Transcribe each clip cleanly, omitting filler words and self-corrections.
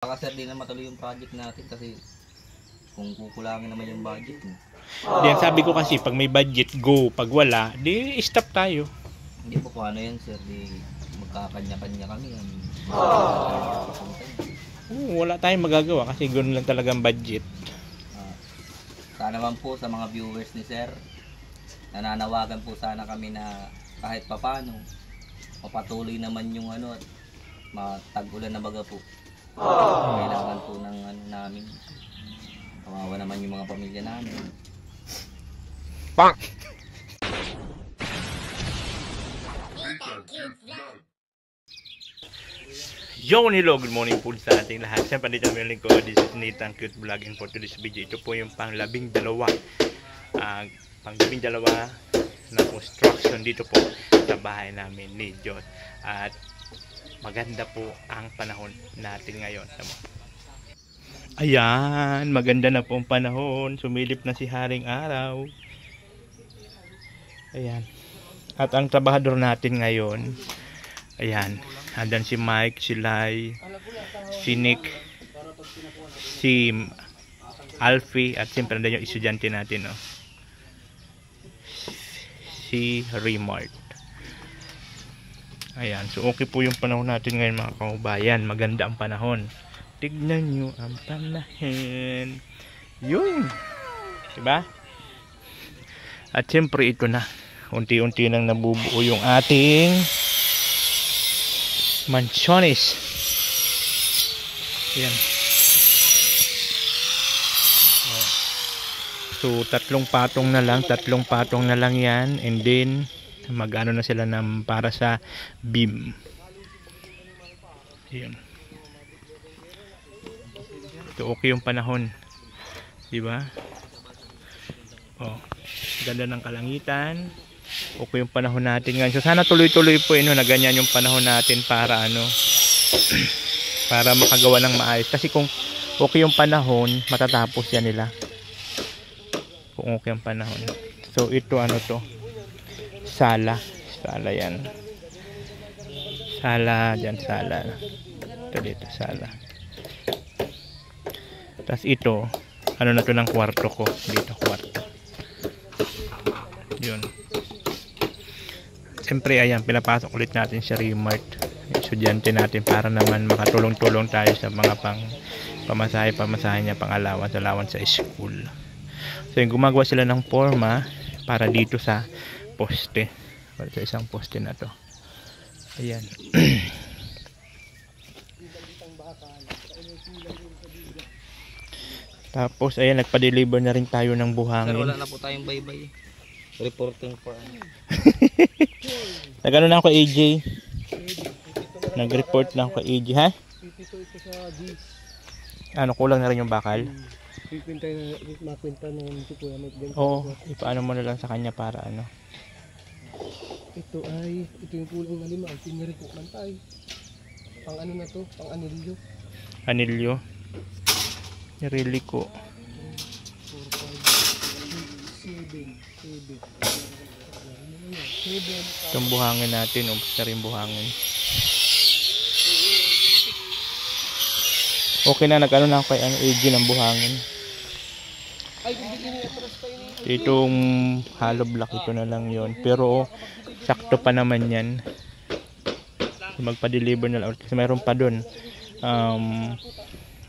Baka sir, di na matuloy yung project natin kasi kung kukulangin naman yung budget mo. Diyan sabi ko kasi pag may budget, go. Pag wala, di stop tayo. Hindi po kung ano yan sir, di magkakanya-kanya kami yan. Wala tayong magagawa kasi ganoon lang talagang budget. Sana naman po sa mga viewers ni sir, nananawagan po sana kami na kahit papano mapatuloy naman yung ano at matag-ulan na baga po. Kailangan po ng ano namin. Kawawa naman yung mga pamilya namin. Pang! Yo, hello, good morning po sa ating lahat. Siyempre dito ang link ko. This is Nathan Cute Vlogging for today's video. Ito po yung pang 12 na construction dito po sa bahay namin ni John. At maganda po ang panahon natin ngayon. Ayan, maganda na po ang panahon. Sumilip na si Haring Araw. Ayan. At ang trabahador natin ngayon, ayan, andan si Mike, si Lai, si Nick, si Alfie, at siyempre andan yung estudyante natin, no? Si Remart. Ayan, so okay po yung panahon natin ngayon mga kaubayan. Maganda ang panahon. Tignan nyo ang panahon. Yun, diba? At siyempre ito na, unti-unti nang nabubuo yung ating mansiones. Ayan. So tatlong patong na lang yan, and then mag-ano na sila ng para sa beam. Ayan. So okay yung panahon, diba? Oh, ganda ng kalangitan. Okay yung panahon natin ngayon. So sana tuloy-tuloy po na ganyan yung panahon natin para ano para makagawa ng maayos. Kasi kung okay yung panahon, matatapos yan nila. Kung okay yung panahon. So ito ano to? Sala. Sala yan. Sala dyan, sala. Ito dito, sala. Tapos ito, ano na to ng kwarto ko. Dito, kwarto. Yun. Siyempre, ayan, pinapasok ulit natin si Remart. Estudyante natin para naman makatulong-tulong tayo sa mga pamasahe niya, pang allowance sa school. So, yung gumagawa sila ng forma para dito sa poste. Para sa isang poste na to. Ayan. Tapos, ayan, nagpa-deliver na rin tayo ng buhangin. Sir, wala na po tayong bye-bye. Reporting for Nagano na ako kay AJ. Nag-report na ako kay AJ, ha? Ano, kulang na rin yung bakal? Oo, ipaano mo na lang sa kanya para ano. Ito yung kulang na 5. Ang pinireport man tayo. Pang ano na to? Pang anilyo. Anilyo. Nirili ko. 7. Itong buhangin natin, umpis na rin buhangin. Okay na, nag-ano na ako kay AG ng buhangin. Itong hollow block, ito na lang yon. Pero sakto pa naman yan. Magpa-deliver na lang. Kasi mayroon pa dun.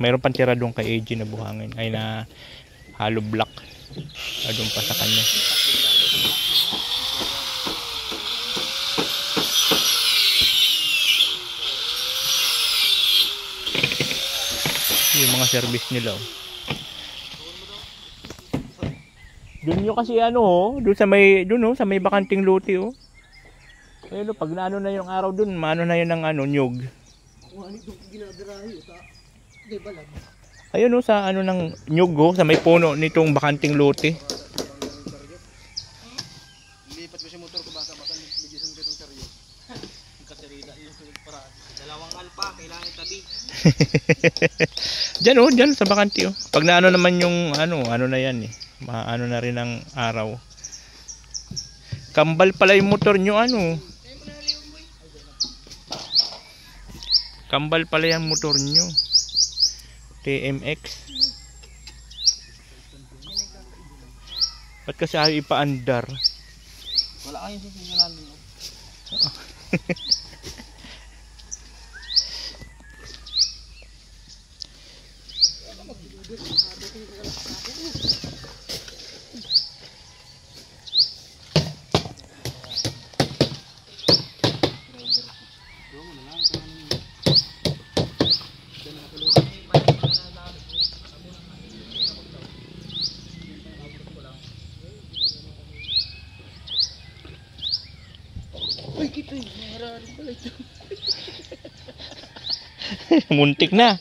Mayroon pang tira doon kay AG na buhangin. Ay na hollow block. Doon pa sa kanya. Yung mga service nila. Doon nyo kasi ano, doon sa may bakanting lote oh. Ayun, pag naano na yung araw doon, maano na yun ng ano, nyug. Ayun oh, sa ano ng nyug oh, sa may puno nitong bakanting lote. Lipat ko si motor ko baka bigisan ko itong saryo. Ang kasarida yun para. Dalawang alpa, kailangan itabi. Diyan oh, diyan sa bakanti oh. Pag naano naman yung ano na yan eh. Maano na rin ang araw. Kambal pala yung motor nyo ano. Kambal pala yung motor nyo. TMX. Ba't kasi ayaw ipa-andar? Wala kayong sisinyalan din. Uy, kita eh. Mahararin pala ito. Muntik na.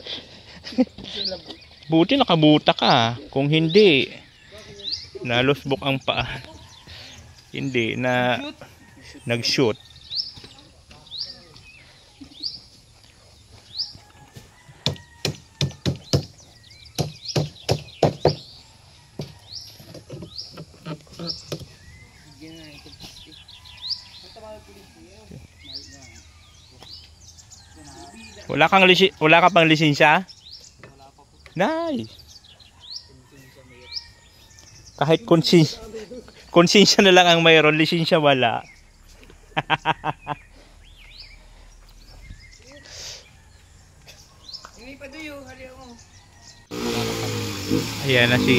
Buti nakabuta ka. Kung hindi, nalusbok ang paa. Hindi, nag-shoot. Wala ka pang lisensya? Nice. Kahit konsensya na lang ang mayroon, lisensya wala. Ayan na si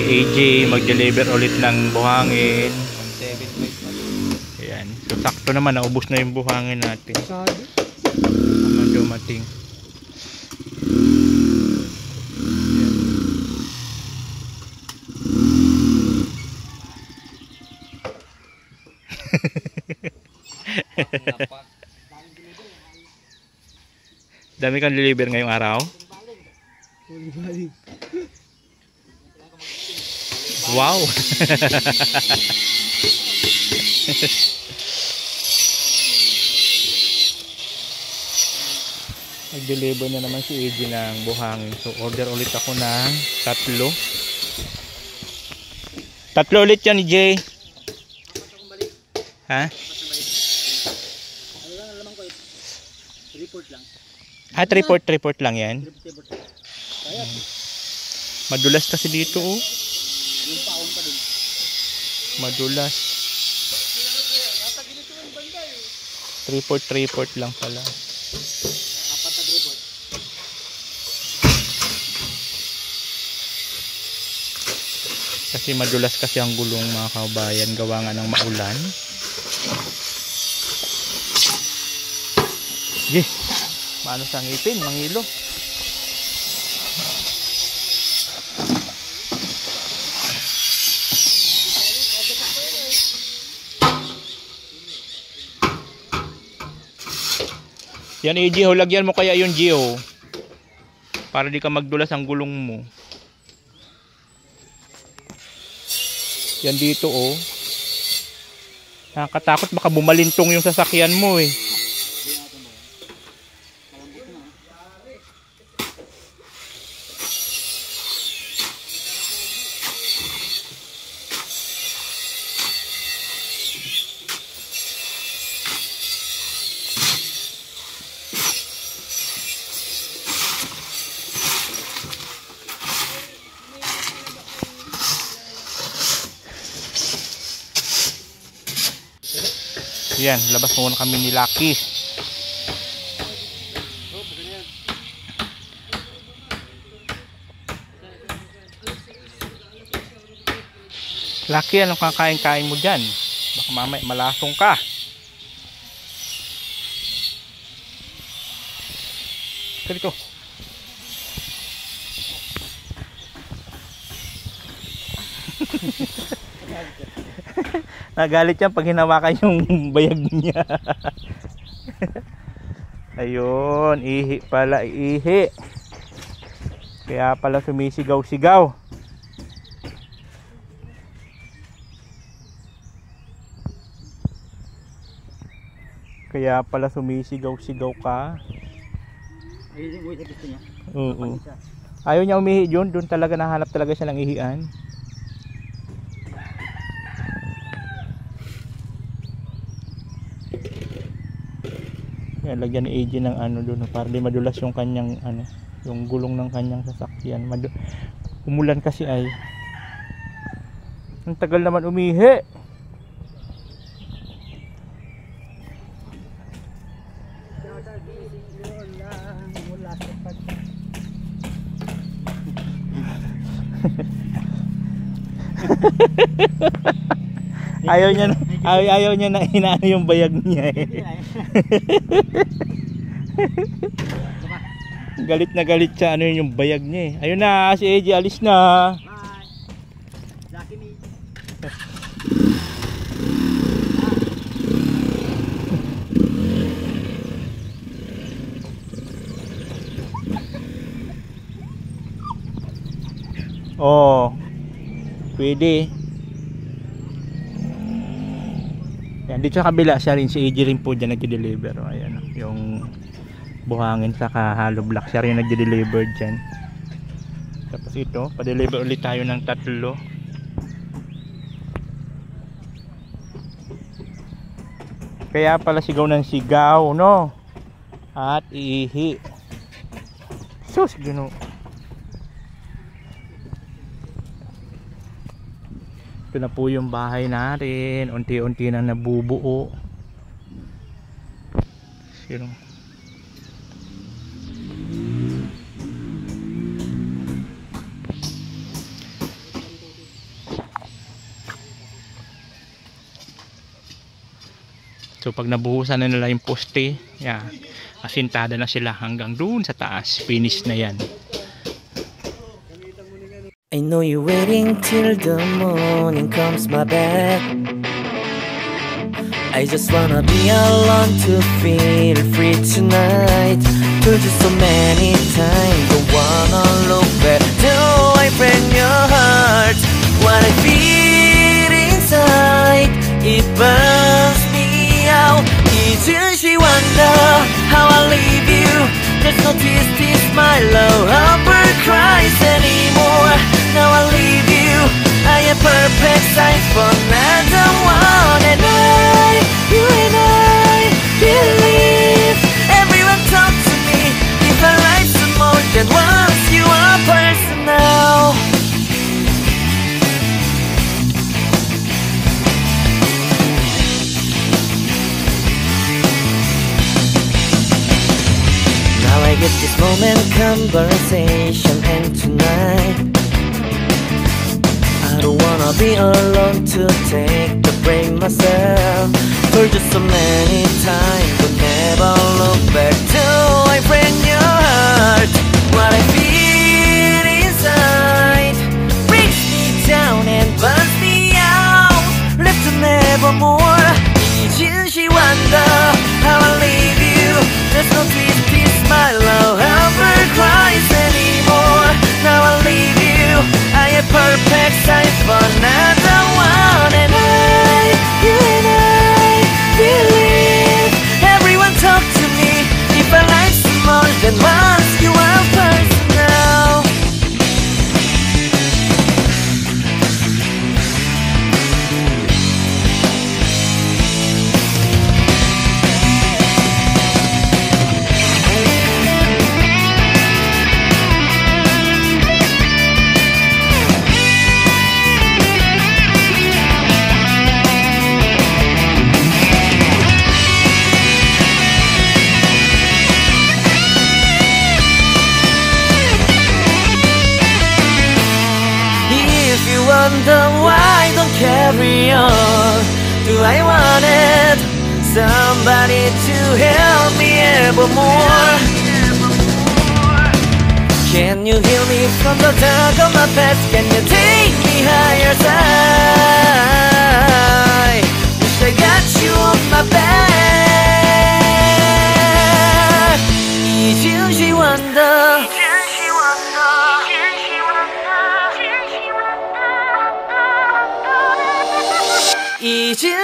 AJ, mag-deliver ulit ng buhangin. 7.5. Ayan. So sakto naman, naubos na yung buhangin natin. Dumating. Dami kang deliver ngayong araw? Wow. Nag-deliver na naman si AJ ng buhangin. So order ulit ako ng 3. 3 ulit yan, AJ. Ha? Ano lang alam ko, report lang. Ah, report lang yan. Kaya, Madulas kasi dito, oh. yung paong pa dun. Madulas. Report lang pala. Apat na report. Kasi madulas kasi ang gulong, mga kabayan, gawa nga ng maulan. Ye, paano sa ngipin, mangilo. Yan, AJ, lagyan mo kaya yung Gio para di ka magdulas ang gulong mo. Yan dito, oh. Nakakatakot, baka bumalintong yung sasakyan mo, eh. Yan, labas muna kami ni Lucky. Lucky, anong kakain-kain mo dyan? Baka mamaya malasong ka. Dito. Nagalit yan pag hinawakan yung bayag niya. Ayun, ihi pala, ihi. Kaya pala sumisigaw-sigaw. Kaya pala sumisigaw-sigaw ka. Ayun yung gusto niya. Oo. Ayaw niya umihi yun, doon talaga nahanap talaga siya ng ihian. Yan, lagyan ni AJ ng ano doon para di madulas yung kanyang ano. yung gulong ng kanyang sasakyan. Umulan kasi ay. Ang tagal naman umihi. ayaw niya na inaano yung bayag niya eh. Galit na galit siya ano yung bayag niya eh. Ayun na si AJ, alis na. Lucky me. Oh, pwede. Yan, dito sa kabila siya rin, si AJ rin po dyan nag-deliver. Ayan, yung buhangin sa hollow block, siya rin nag-deliver dyan. Tapos ito, pa-deliver ulit tayo ng 3. Kaya pala sigaw ng sigaw, no? At ihi. Sus, gino. Ito na po yung bahay natin. Unti-unti na nabubuo. Sino? So pag nabuhusan na nila yung poste, yeah, asintada na sila hanggang doon sa taas. Finish na yan. I know you're waiting till the morning comes my bed. I just wanna be alone to feel free tonight. Told you so many times, don't wanna look back. Do I break your heart? What I feel inside, it burns me out. Each she wonder how I leave you. There's no tears, tears, my love, Humber cries anymore. Now I leave you, I am perfect sight for another one. And you and I believe. Everyone talk to me, if I like some more than once, you are personal. Now I get this moment, conversation, and tonight I don't wanna be alone to take the break myself. For just so many times, but never look back. Till I break your heart. What I feel inside breaks me down and burns me out. Left to nevermore. She wonder how I leave you. There's no peace, my love, ever cries anymore. Now I leave you, I am perfect sight for another one. And you and I believe. Everyone talk to me, if I like some more than once, you are personal. Wonder why don't carry on. Do I want it? Somebody to help me evermore. Can you heal me from the dark of my past? Can you take me higher side? Wish I got you on my back. She wonder.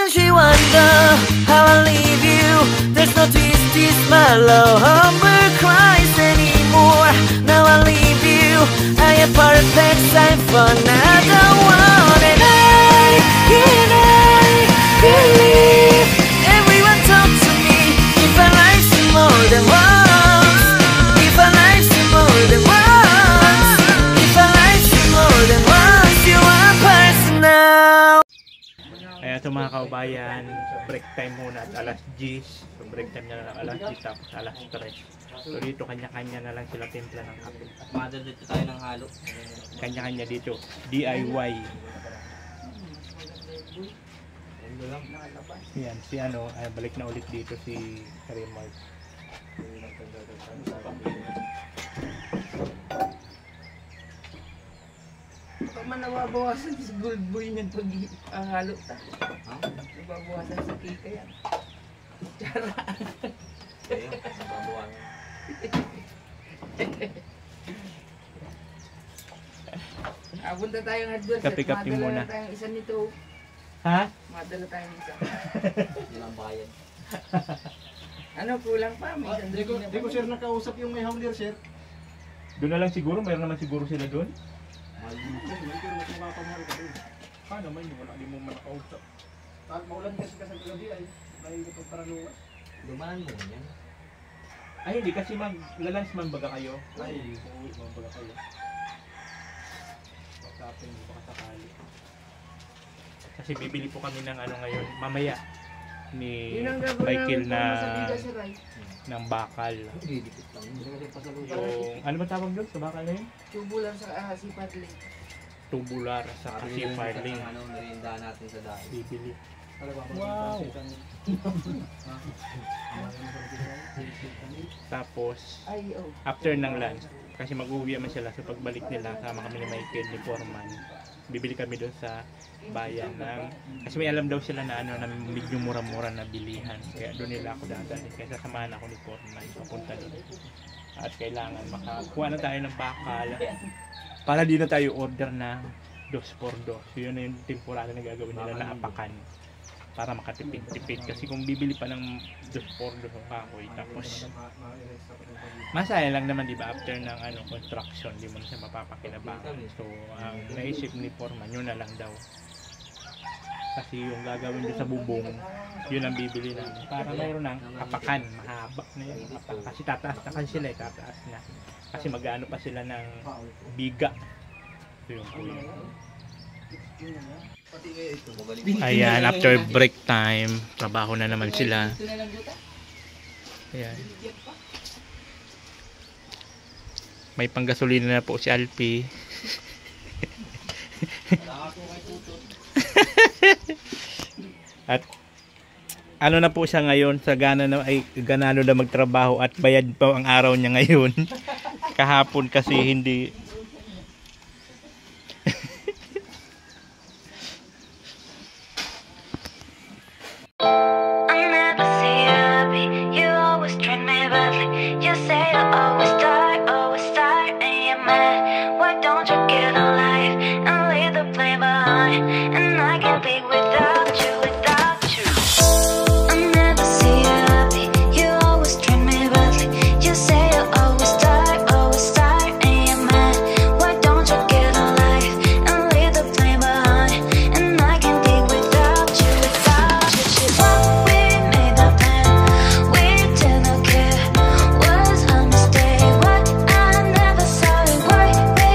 She wonder how I leave you. There's no twist, my love, Humber cries anymore. Now I leave you, I am perfect sight for another one. And I believe. Everyone talk to me, if I like some more than once. If I like some more than So mga kaubayan, break time muna at alas 10. So break time na lang alas 10 tapos alas 3. So dito kanya-kanya na lang sila timpla ng kape. Mother dito tayo ng halo. Kanya-kanya dito, DIY. Yan, si ano, ay, balik na ulit dito si Remark. Pag man nababawasan sa gold boy ng pag-halo ta. Ha? Nababawasan sa kika yan. Tsara. Ayun, nababawalan. Punta tayong hardware. Kape-kape muna. Madala tayong isa nito. Ha? Madala tayong isa. Yun ang bayan. Ano, kulang pa. May isang Di ko sir nakausap yung may hauler sir. Doon na lang siguro, mayroon naman siguro sila doon. Mas makapamahal ka doon. Paano man yun? Wala, di mo man nakausap. Maulan kasi gabi ay may paraluwas. Dumaan mo yan. Ay, hindi kasi maglalans man baga kayo. Ay, uuwi man baga kayo. Pagkapin mo baka sakali. Kasi bibili po kami ng ano ngayon, mamaya ni Yun ang gagawin Michael namin na kung nasa bigas si Ray. ng bakal. Didikit lang. Yung, ano ba tawag doon sa bakal na yun? Tubular sa sipat link. Tubular sa kasi filing. Ano, merienda natin sa dahil. Bibili. wow. Tapos, Ay, oh. after ng lunch, kasi mag-uwi naman sila, so pagbalik nila, sama kami ni Michael, ni Foreman, bibili kami doon sa bayan ng, kasi may alam daw sila na ano, na medyo mura-mura na bilihan, kaya doon nila ako dadalhin, kaya sasamahan ako ni Foreman, papunta doon. At kailangan makakuha na tayo ng bakal, para di na tayo order ng 2x2. So yun na yung temporada na gagawin nila na apakan, para makatipid-tipid, kasi kung bibili pa ng 2x2 ng kahoy, tapos masaya lang naman, di ba, after ng ano construction, di mo na siya mapapakinabangan. So ang naisip ni Foreman, yun na lang daw, kasi yung gagawin doon sa bubong, yun ang bibili namin para mayroon ng apakan, mahaba na yun apakan. Kasi tataas na kasi sila, tataas na kasi mag-ano pa sila ng biga. So yun po yun. Ayan, after break time, trabaho na naman sila. Ito na lang buta. Ayan. May panggasolina na po si Alpi. At ano na po siya ngayon, sa ganano na magtrabaho at bayad pa ang araw niya ngayon. Kahapon kasi hindi. I never see you happy. You always treat me badly. You say you always start, and you're mad. Why don't you get a life and leave the blame behind? And I can't be without you, without you. I never see you happy. You always treat me badly. You say you always start, and you're mad. Why don't you get a life and leave the blame behind? And I can't be without you, without you. What we made the plan, we didn't care. Was a mistake. What I never saw it. Why we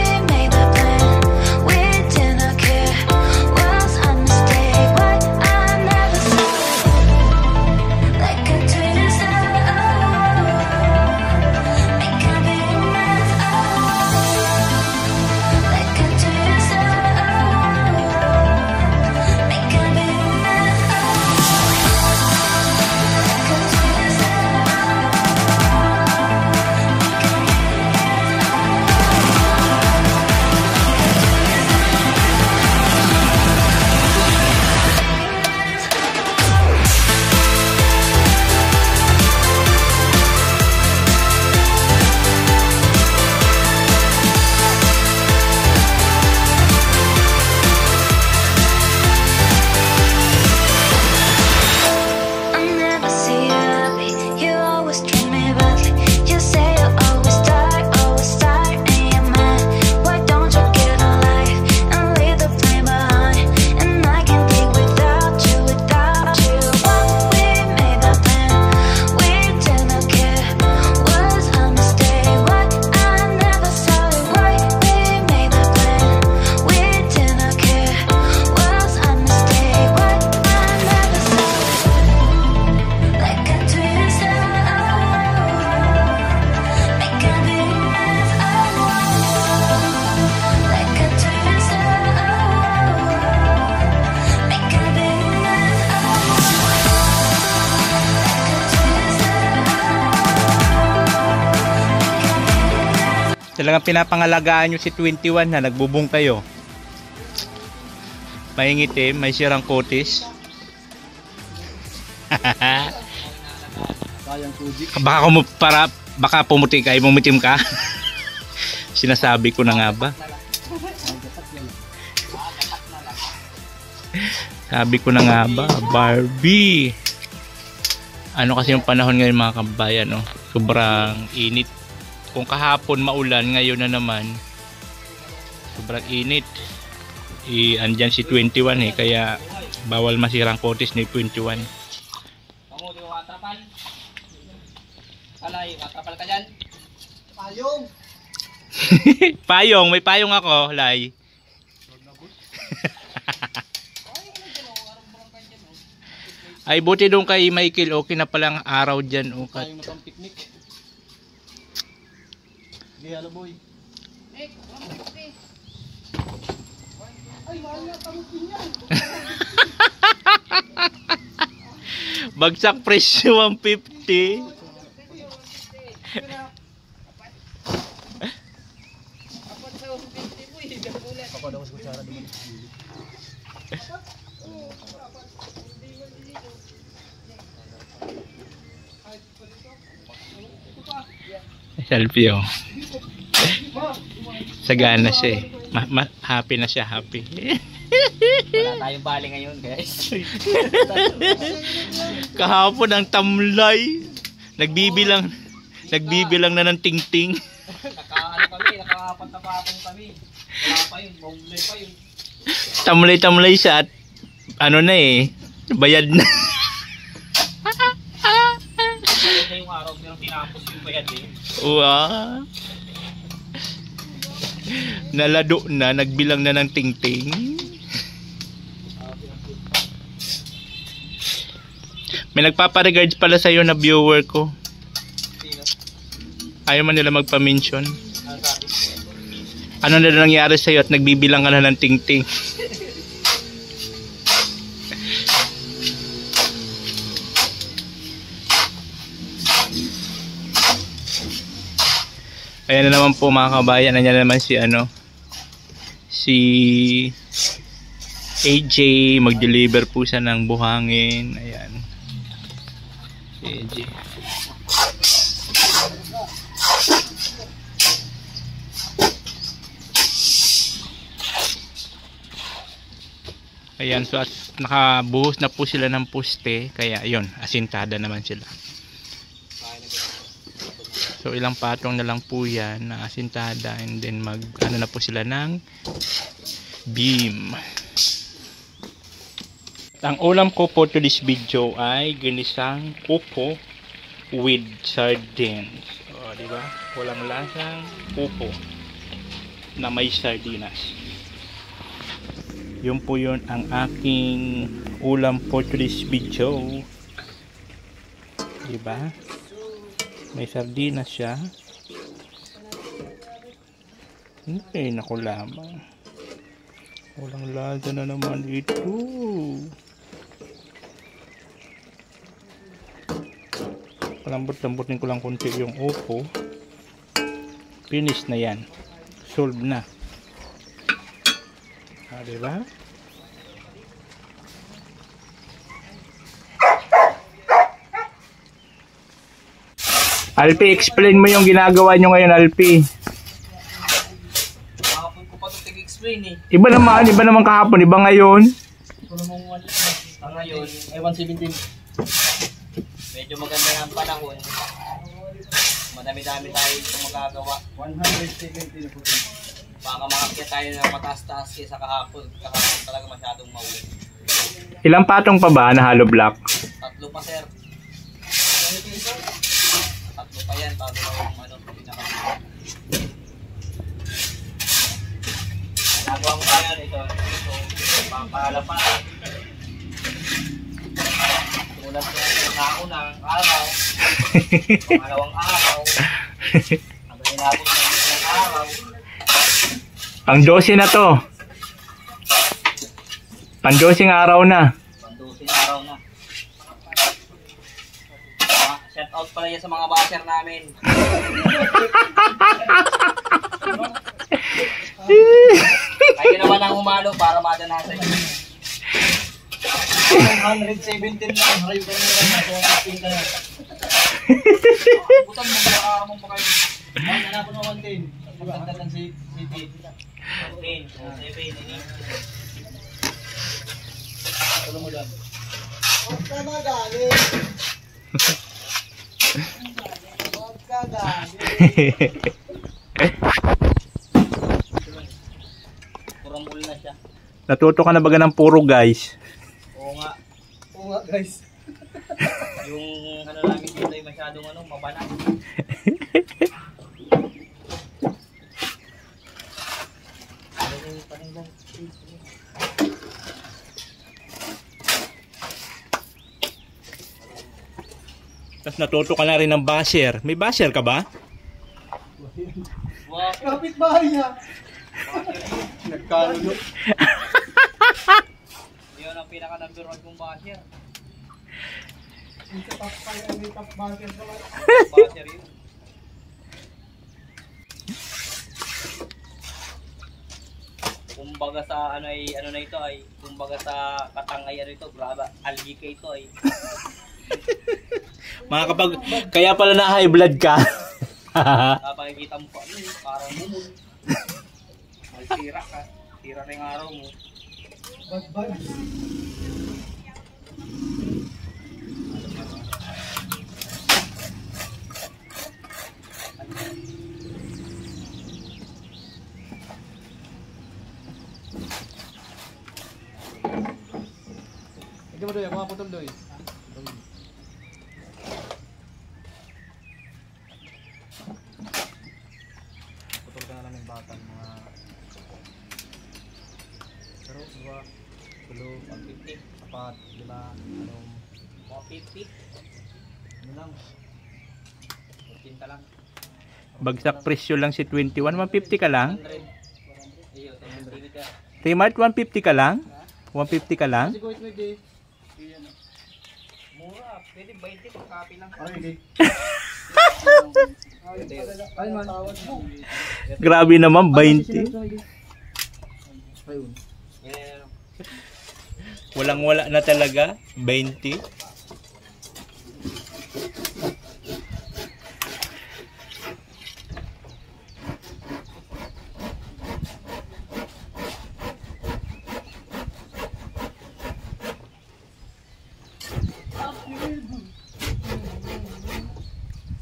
Talagang pinapangalagaan nyo si 21 na nagbubong kayo. May ngitim, may sirang kutis. Baka pumuti ka, mumitim ka. Sinasabi ko na nga ba? Sabi ko na nga ba, Barbie. Ano kasi yung panahon ngayon mga kabayan, no? Sobrang init. Kung kahapon maulan, ngayon na naman sobrang init. Andyan si 21 eh, kaya bawal masirang kutis ni 21. Kamu di watrapal. Alay, watrapal ka dyan. Payong. Payong, may payong ako, Lay. Ay, buti doon kay Michael, okay na palang araw dyan. Okay. Tayong matang picnic. Sige, hello boy. Bagsak presyo 150. Ako daw sa kutsara din. Selfie oh. Sagana siya eh. Happy na siya, happy. Wala tayong bali ngayon, guys. Kahapon ang tamlay. Nagbibilang na ng ting-ting. Nakaapat na patong kami. Wala pa yun, bumulay pa yun. Tamlay siya at ano na eh, bayad na. Bayad na yung araw, pero tinapos yung bayad eh. Wow. Nalado na, nagbilang na ng ting-ting. May nagpaparegards pala sa'yo na viewer ko. Ayaw man nila magpa-mention. Ano na nangyari sa'yo at nagbibilang ka na ng ting-ting? Ayan na naman po mga kabayan. Ayan na naman si si AJ. Mag-deliver po siya ng buhangin. Ayan. Si AJ. Ayan, so at nakabuhos na po sila ng poste, kaya yun, asintada naman sila. So ilang patong na lang po yan na asintada, and then ano na po sila ng beam. Ang ulam ko po to this video ay ginisang pupo with sardines. O, diba? Walang lasang pupo na may sardinas. Yun po yun ang aking ulam for today's video. Diba? May sardinas siya. Ay, naku lamang. Walang lasa na naman ito. Palambot-lambotin ko lang konti yung upo. Finish na yan. Solve na. Diba? Alpi, explain mo yung ginagawa nyo ngayon, Alpi. Kahapon ko pa ito tig-explain eh. Iba naman kahapon, iba ngayon. Ito namang ngayon, ay 117. Medyo maganda ng panahon. Madami-dami tayo itong magagawa. 170 na po. Baka makakyat tayo ng mataas-taas kaysa kahapon. Kahapon talaga masyadong mauwi. Ilang patong pa ba na hollow block? 3 pa, sir. 3 pa yan. Bago yung pinaka. Nagawa ko tayo ito. Pampahala pa. Tulad ng naunang araw. Pangalawang araw. Hanggang inabot ng isang araw. Pang 12 na to. Pang 12 araw na. Pang 12 araw na. Shout out pala yan sa mga basher namin. Kayo naman ang umalo para madanasan nyo. 117 lang. Kayo ka nila. 215 ka na. Butang mo ba mo pa kayo? Hanapon mo 110. Pagdagdagan si City. 10, 7, ini. Tulong mo lang. Kurang na siya. Natuto ka na baga ng puro guys? Oo nga. Oo nga guys. Yung ano namin dito ay masyadong mabanat. Tapos natuto ka na rin ng basher. May basher ka ba? Wow. Kapit bahay niya. Nagkalulo. Yun ang pinaka-number 1 kong basher. Yung sa top 5 ay may top basher ka ba? Basher yun. Kumbaga sa ano na ito ay kumbaga sa katangay ano ito, grabe, algika ito ay. Mga kapag kaya pala na high blood ka. Kapakikita mo pa ano parang mumul. May tira ka, tira na yung araw mo. Bad. Ikaw mo doy, mga putol doy. Putol ka na lang yung batang mga... Pero, 2, 3, 4, 5, 4, 5, anong... 150, Ano lang? 15 ka lang. Bagsak presyo lang si 21. 150 ka lang? 100. Iyo, 10 ka. T-Mart 150 ka lang? 150 ka lang? Kasi ko ito hindi. Mura, pwede 20 pang copy lang. Ay, hindi. Ay, man. Grabe naman, 20. Ayun. Yeah. Walang wala na talaga, 20.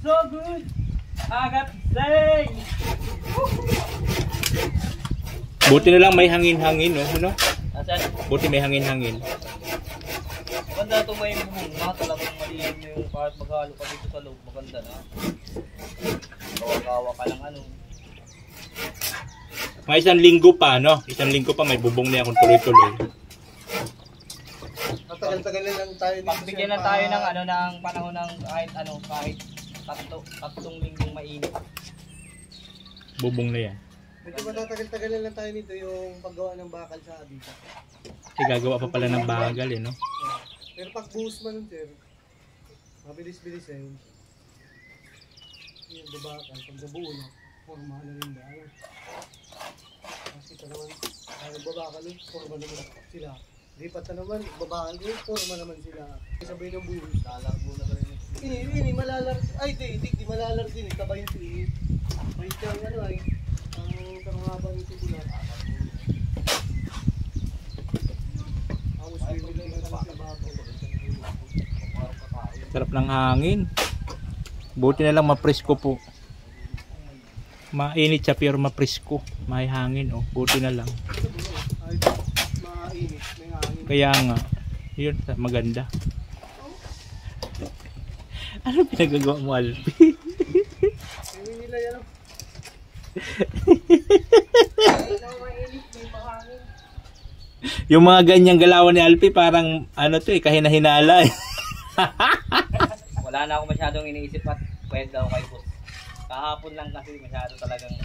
So good! Agat say! Buti na lang may hangin-hangin, no? Ano? Asan? Buti may hangin-hangin. Maganda ito may bumong na talagang malilim yung kahit maghalo ka dito sa loob. Maganda na. Gawa-gawa ka lang ano. Mga 1 linggo pa, no? 1 linggo pa may bubong niya kung tuloy-tuloy. Matagal-tagal lang tayo dito. Pagbigyan na tayo ng ano ng panahon ng kahit tatlong linggong mainit. Bubong na yan. Medyo matatagal-tagal lang tayo nito yung paggawa ng bakal sa Abita. Kasi gagawa pa pala ng bagal, eh, no? Pero pag buhos man nun, sir, mabilis-bilis eh. Yung babakal, pag nabuo na, forma na rin ba? Ano? Kasi ito naman, babakal nun, forma naman sila. Lipat na naman, babakal nun, forma naman sila. Sabay ng buhos, lalargo na rin. Ini, malalar, ay di malalar din eh, kabay ito eh. May siyang ano ay, ang karungaba nito bulan. Ang swimming lang naman sa bago. Sarap ng hangin. Buti na lang mapresko po. Mainit siya pero mapresko. May hangin, oh. Buti na lang. Ay, mainit, may hangin. Kaya nga, yun, maganda. Ano pinagagawa mo, Alpi? Hindi nila yan. Yung mga ganyang galawan ni Alpi, parang, ano to eh, kahina-hinala eh. Wala na ako masyadong iniisip at pwede daw kay boss. Kahapon lang kasi masyado talagang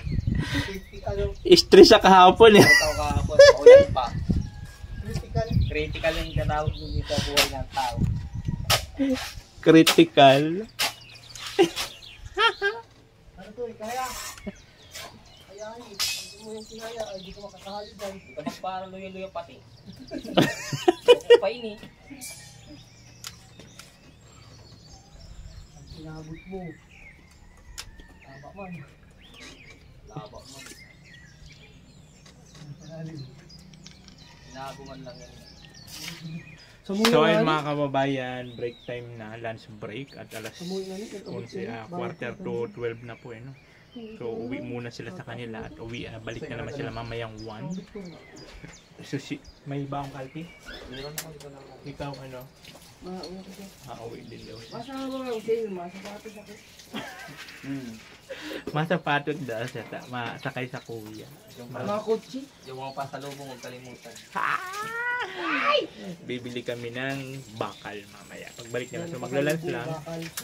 Stress sa kahapon eh. ito kahapon. Paulan pa. Critical. Critical yung katawag dito sa buhay ng tao. Critical. Ano to, kaya? lahi. Hindi mo yung kinaya, ay di ka makakahali dyan. Hindi ka magparang luya-luya pati. Paini. Ang inabot mo. Tama man. Laba mo. Ang panalim. Inaguman lang yan. So ayun mga kababayan, break time na, lunch break at alas Samuhin na nito. 11, quarter to 12 na po no. So uwi muna sila sa kanila at balik na naman sila mamayang 1. So may baong kalpi? Meron ako dito lang. Ikaw ano? Mauwi ko siya. Uwi din daw siya. Masama mo lang sa'yo, masapatos ako. Masapatot daw siya, sakay sa kuya. Mga kotse. Yung mga pasalubong, huwag kalimutan. Bibili kami ng bakal mamaya. Pagbalik nila, so maglalans lang.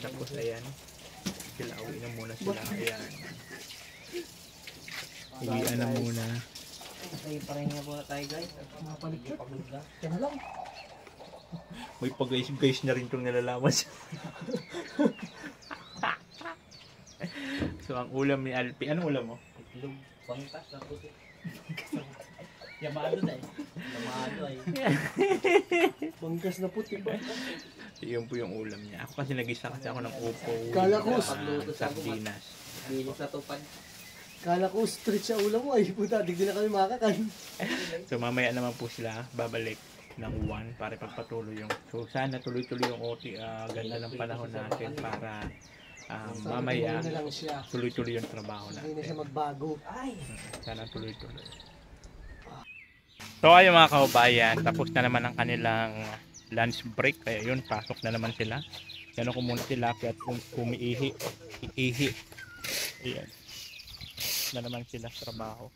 Tapos ayan, sila uwi na muna sila. Ayan. Uwian na muna. Ay, parehin na muna tayo guys. Mga palikot. Yan lang. May pag-guys na rin itong nalalaman siya. So ang ulam ni Alpi, anong ulam mo? Itlog, bangkas na puti. Yamado na eh. Lamado ay. Bangkas na puti ba? Yun po yung ulam niya. Ako kasi nag-isa kasi ako ng upo. Kalakus. Sardinas. Bilis sa tupad. Kala ko street sa ulam mo. Ay puta, di na kami makakain. So mamaya naman po sila babalik ng 1 para pagpatuloy yung. So sana tuloy-tuloy yung OT. Ganda ng panahon natin para mamaya na lang siya. tuloy-tuloy yung trabaho Hindi na siya natin. magbago. Sana tuloy-tuloy. So ayun mga kababayan, tapos na naman ang kanilang lunch break. Kaya yun, pasok na naman sila. Yan ko muna sila at umiihi. Ayan. Na naman sila sa trabaho.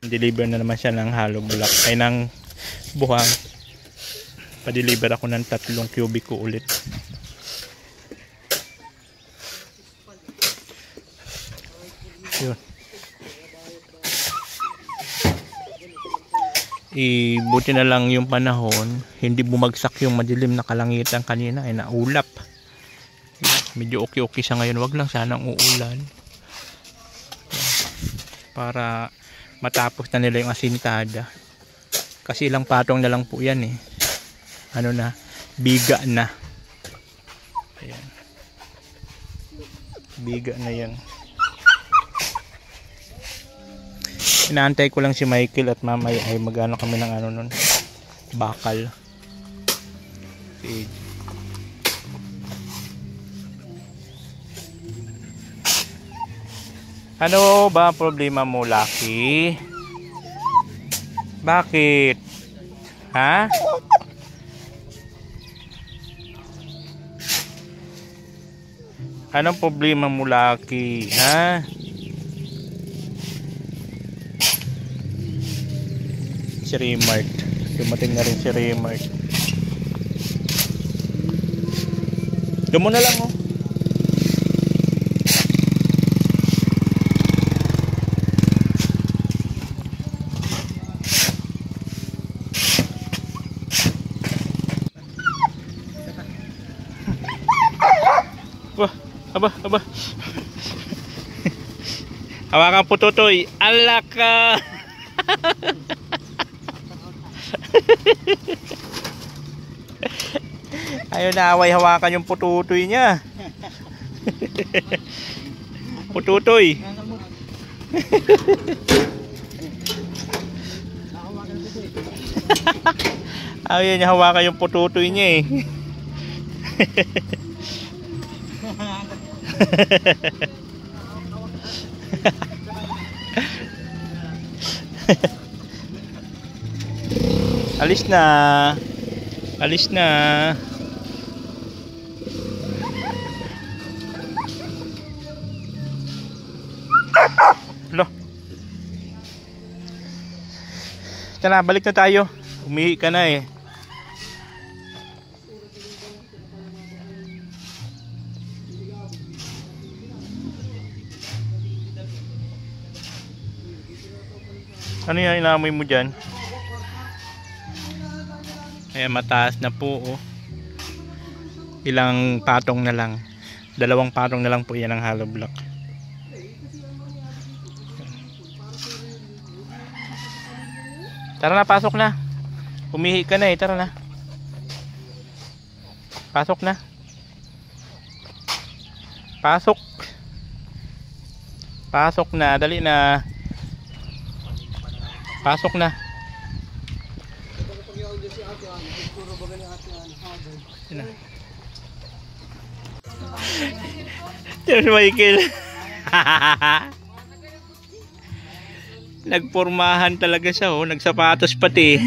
Deliver na naman siya ng hollow block ay ng buhang. Pa-deliver ako ng 3 cubic ulit. Yun. Buti na lang yung panahon, hindi bumagsak yung madilim na kalangitan kanina ay naulap. Medyo okay siya ngayon, wag lang sanang uulan. Para matapos na nila yung asintada. Kasi ilang patong na lang po yan eh. Ano na, biga na. Ayan. Biga na yan. Inaantay ko lang si Michael at mamaya ay magano kami ng ano nun, bakal. Ano ba problema mo, Lucky? Bakit? Ha? Anong problema mo, Lucky? Ha? Si Remart. Dumating na rin si Remart. Doon mo na lang, oh. Aba. Hawakan po, Tutoy. Alaka. Ayaw na away hawakan yung pututoy niya. Pututoy. Ayaw niya hawakan yung pututoy niya eh. Alis na. Alis na. Lo. Tara, balik na tayo. Umihi ka na eh. Ano yan inamoy mo dyan? Ayan, mataas na po oh. Ilang patong na lang. 2 patong na lang po yan ang hollow block. Tara na, pasok na. Umihi ka na eh, tara na. Pasok na. Pasok. Pasok na, dali na. Pasok na. Sir Michael. Nagpormahan talaga siya, oh, nagsapatos pati.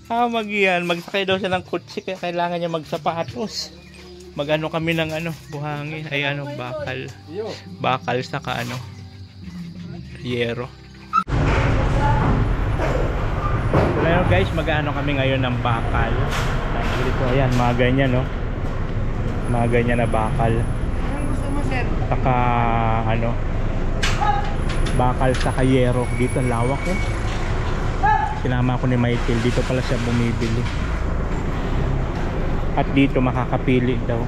Magiyan, magsakay daw siya ng kutsi kaya kailangan niya magsapatos. Magano kami ng ano, buhangin, ay ano, bakal. Bakal saka ano, yero. Pero guys, mag-ano kami ngayon ng bakal. Dito, ayan, mga ganyan, no. Mga ganyan na bakal. Anong gusto mo, sir? Saka ano, bakal saka yero. Dito ang lawak, eh. Sinama ko ni Michael, dito pala siya bumibili. At dito makakapili daw.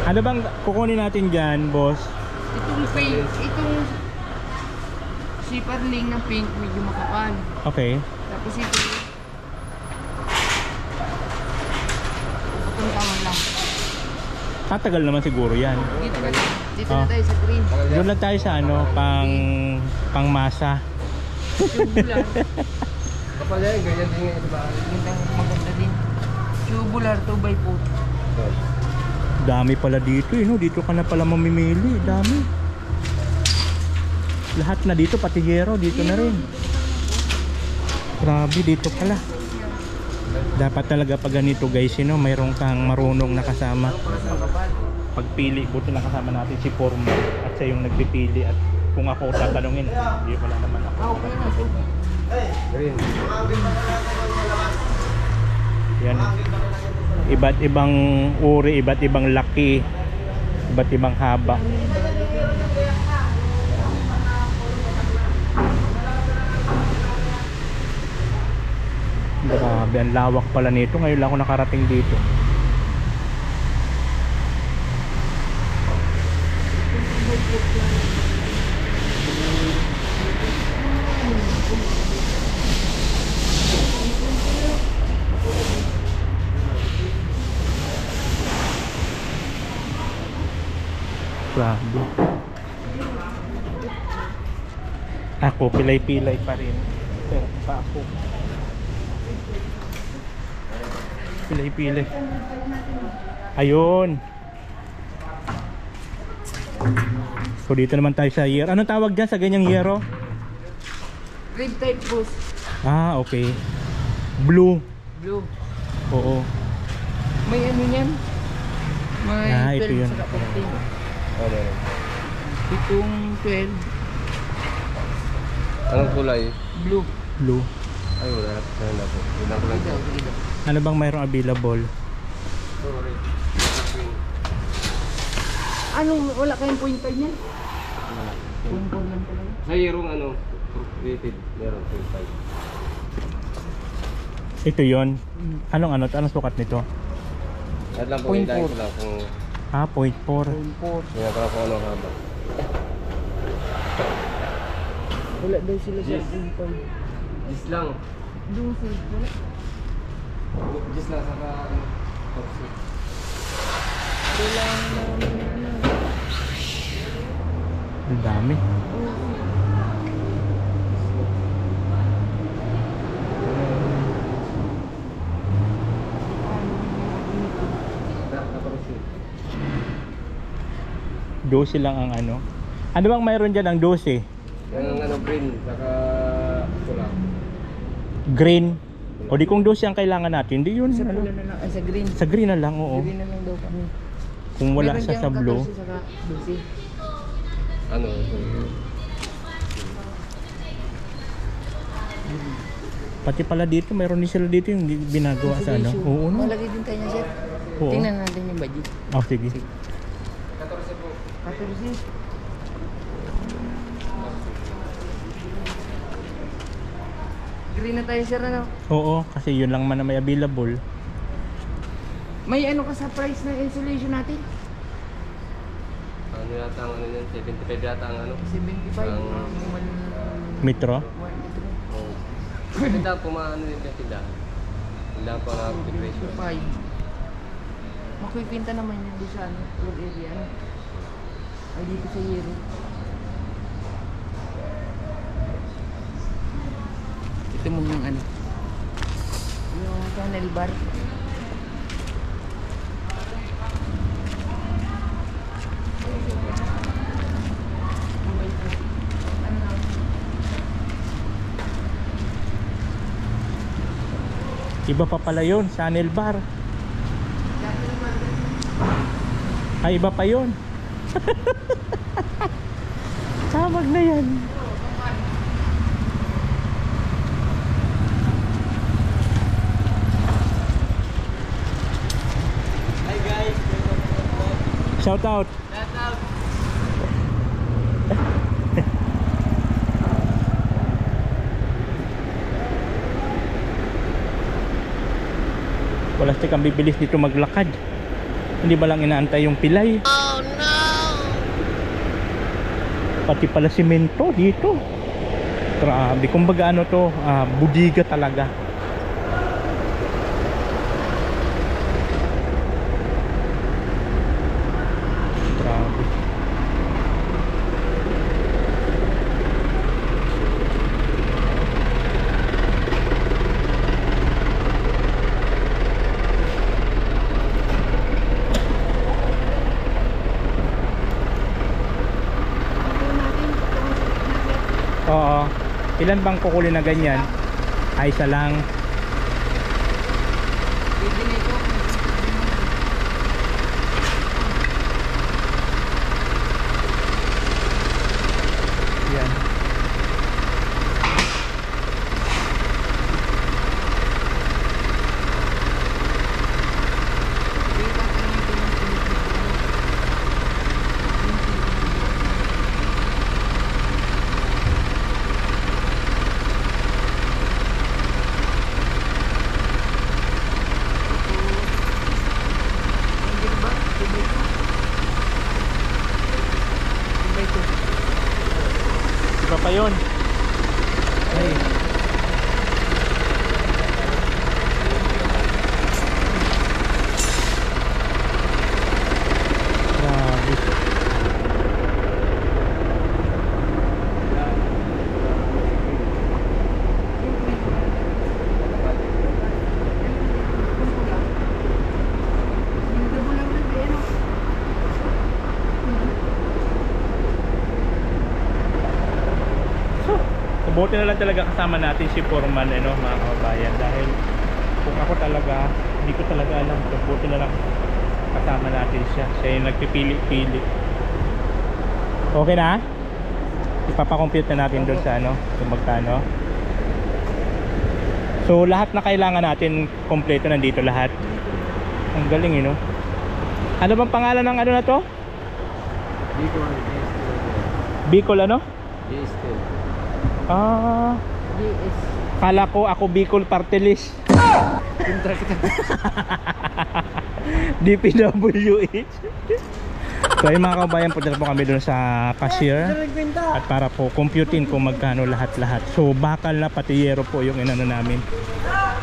Ano bang kukunin natin dyan, boss? Itong pink, itong siparling ng pink, medyo makapal. Okay. Tapos ito, itong tama lang. Tatagal naman siguro yan. Dito na tayo sa green. Doon lang tayo sa ano, pang masa. Tubular. Kapal yan, ganyan din nga, diba? Maganda din. Tubular 2x4. Dami pala dito, eh, no? Dito ka na pala mamimili. Dami. Lahat na dito, pati yero, dito na rin. Grabe, dito pala. Dapat talaga pag ganito guys, you know, mayroon kang marunong na kasama. Pagpili, buti na kasama natin si Forma at siya yung nagpipili. At kung ako tatanungin, hindi wala naman ako. Okay na po. Green. Yan. Iba't ibang uri, iba't ibang laki, iba't ibang haba. Grabe, ang lawak pala nito. Ngayon lang ako nakarating dito. Grabe. Ako, pilay-pilay pa rin. Pero pa ako. Pilay-pilay. Ayun. So dito naman tayo sa yero. Anong tawag dyan sa ganyang yero? Red type boss. Ah, okay. Blue. Blue. Oo. May ano yan? May Ah, ito 12 yun. saka 14. Ano? Itong 12, Anong kulay? blue. Blue. Ay, wala na po. Wala ko lang Ito, po. ito. Ano bang mayroong available? Sorry. Anong, wala kayong point 5 yan? Point 4 lang talaga. Sa yerong ano, rated, meron 25. Ito yon. Anong sukat nito? At lang po, Point hintayin four. ko lang kung Ah, 0.4. Point 4. ginagawa ko ano haba. Wala daw sila sa Yes. point 5. Gis lang. Doon sila, wala. Gis lang saka ano, top suit. Kailangan namin ano. Ang dami. Tapos suit. 12 lang ang ano. Ano bang mayroon dyan ang 12? Yan ang ano, green, saka pula. Green. O di kung 12 ang kailangan natin, di yun. Sa Ano? pula na lang, sa green. Sa green na lang, oo. Green na lang daw kami. Kung wala Meron siya sa diyang blue. 14 saka 12. Ano, Pati pala dito, mayroon din sila dito yung binagawa sa ano. Oo, no? Malagay din tayo niya, sir. Oo. Tingnan natin yung budget. Oh, sige. 14. Green na tayo, sir, ano? Oo, kasi yun lang man na may available. May ano ka sa price ng insulation natin? Ano yata ang ano yan? 75 yata ang ano? 75. Metro? Oo. Tinda po maano yung tinda. Tinda po na preparation. 5. Makikwenta naman yun doon sa ano, road area. Ano? Ay dito sa Yero. Ito mo yung ano. Yung channel bar. Iba pa pala yun, channel bar. Ay, iba pa yun. Tawag na yan. Hi guys! Shout out. Shout out! Wala siyang bibilis dito maglakad. Hindi ba lang inaantay yung pilay? Oh no! Pati pala simento dito. Grabe, kumbaga ano to, budiga talaga. Grabe. Oo. Ilan bang kukulin na ganyan? Ay, isa lang. Yan. Iba pa yun. Ay. Grabe. Buti na lang talaga kasama natin si Foreman, mga kababayan, dahil kung ako talaga, hindi ko talaga alam. So, buti na lang kasama natin siya. Siya yung nagpipili-pili. Okay na? Ipapakompute na natin doon sa kung magkano. So lahat na kailangan natin kompleto, nandito lahat. Ang galing Ano bang pangalan ng na to? Bicol. Bicol ano? Bicol. Kala ko ako Bicol Party List. DPWH. So ayun mga kabayan, punta po kami doon sa cashier at para po computein kung magkano lahat-lahat. So bakal na pati yero po yung inano namin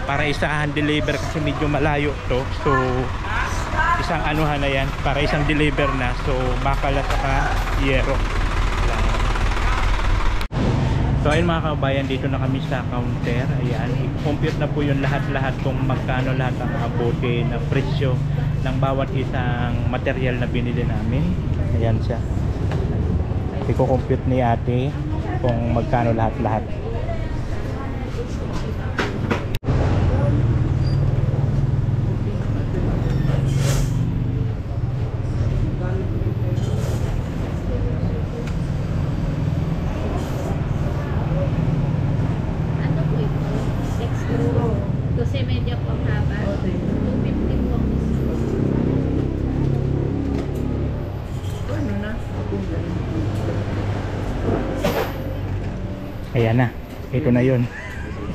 para isahan deliver kasi medyo malayo to. So isang anuhan na yan para isang deliver na. So bakal na saka yero. So ayun mga kabayan, dito na kami sa counter. Ayan, i-compute na po yung lahat-lahat kung magkano lahat ang abuti na presyo ng bawat isang material na binili namin. Ayan siya. I-compute ni ate kung magkano lahat-lahat. Ano po ito? Extra. Kasi medyo pang haba. 250 po. Ano na? Ayan na. Ito na yun.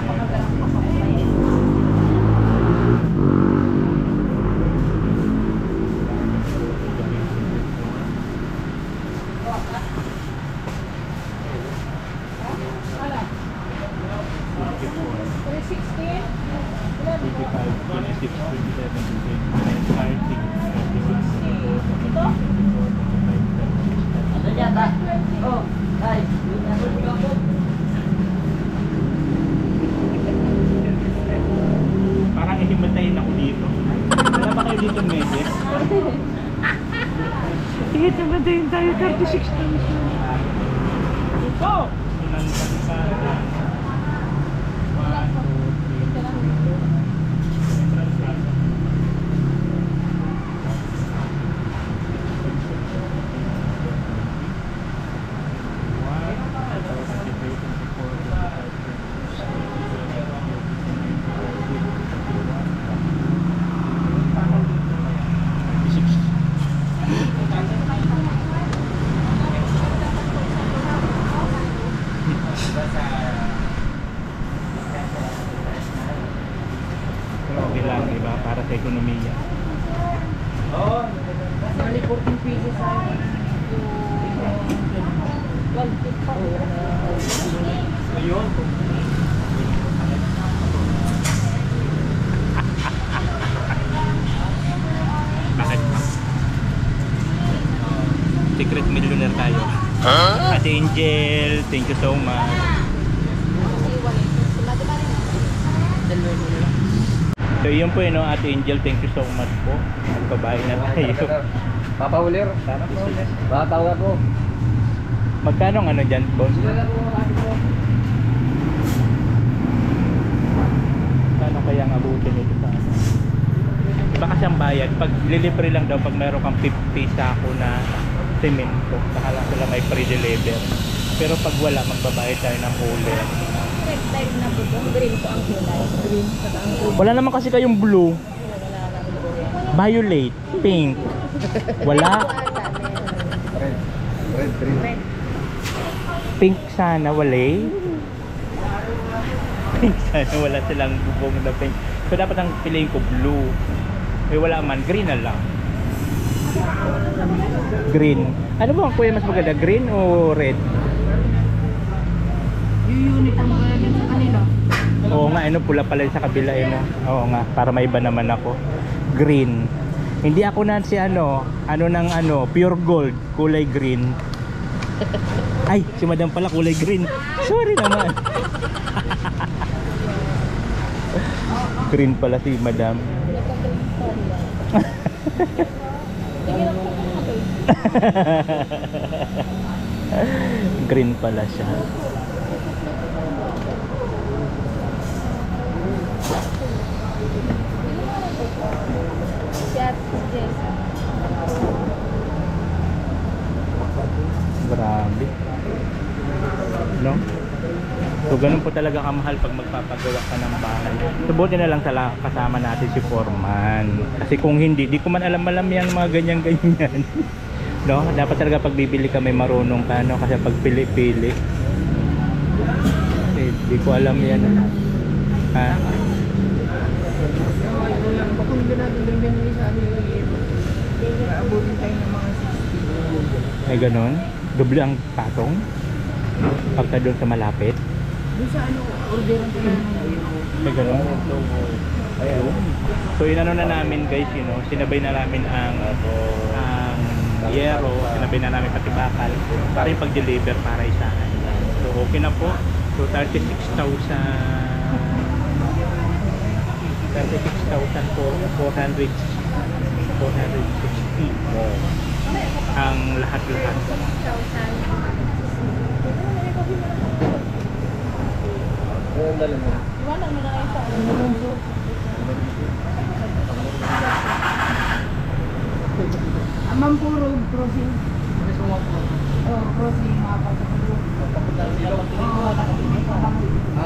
napakaganda sa kumain. Parang ihimatayin ako dito. Wala ba kayo dito meses? Sige, himatayin tayo 36 times. Ito! Okay lang, diba? Para sa ekonomiya. Bali 14 pieces ay Ayun. Bakit? Secret millionaire tayo. Ate Angel, thank you so much. So yun po no, Ate Angel, thank you so much po. Magbabayad na tayo. Papaulir. Sana po. Batawag ako. Magkano ang ano dyan, boss? Kano kaya ang abutin ito sa ano? Baka siyang bayad. Pag lilibre lang daw pag meron kang 50 sako na semento. Saka lang sila may pre-deliver. Pero pag wala, magbabayad tayo ng huli. Red type na po. Green po ang kulay. Green. Wala naman kasi kayong blue. Violet, pink. Wala. Red. Pink sana, wala. Pink sana, wala silang bubong na pink. So dapat ang piliin ko blue. Eh wala man, green na lang. Green. Ano ba ang kuya mas maganda? Green o red? Yung uniform kaya din sa kanila. Oo nga, ano, pula pala sa kabila eh, no? Oo nga, para may iba naman ako. Green. Hindi ako na si ano ng ano, pure gold, kulay green. Ay, si madam pala kulay green. Sorry naman. Green pala si madam. Green pala siya. Grabe. No? So ganun po talaga kamahal pag magpapagawa ka ng bahay. So buti na lang tala kasama natin si Foreman. Kasi kung hindi, di ko man alam yung mga ganyan-ganyan. No? Dapat talaga pag bibili ka may marunong ka, no? Kasi pag pili-pili. Eh, di ko alam yan. Ha? Kung hindi natin binili sa amin yung ito, abutin tayo ng mga 60. Ay ganun? Doble ang patong? Pagka doon sa malapit? Doon sa ano, orderan ko na Ay ganun? Ayun. So inano na namin guys, sinabay na namin ang yero, sinabay na namin pati bakal para yung pag-deliver para isahan. So okay na po. So 36,460 ang lahat-lahat. Iwanan mo na kayo sa Amang po road crossing. Oh, crossing mga pagkakulo.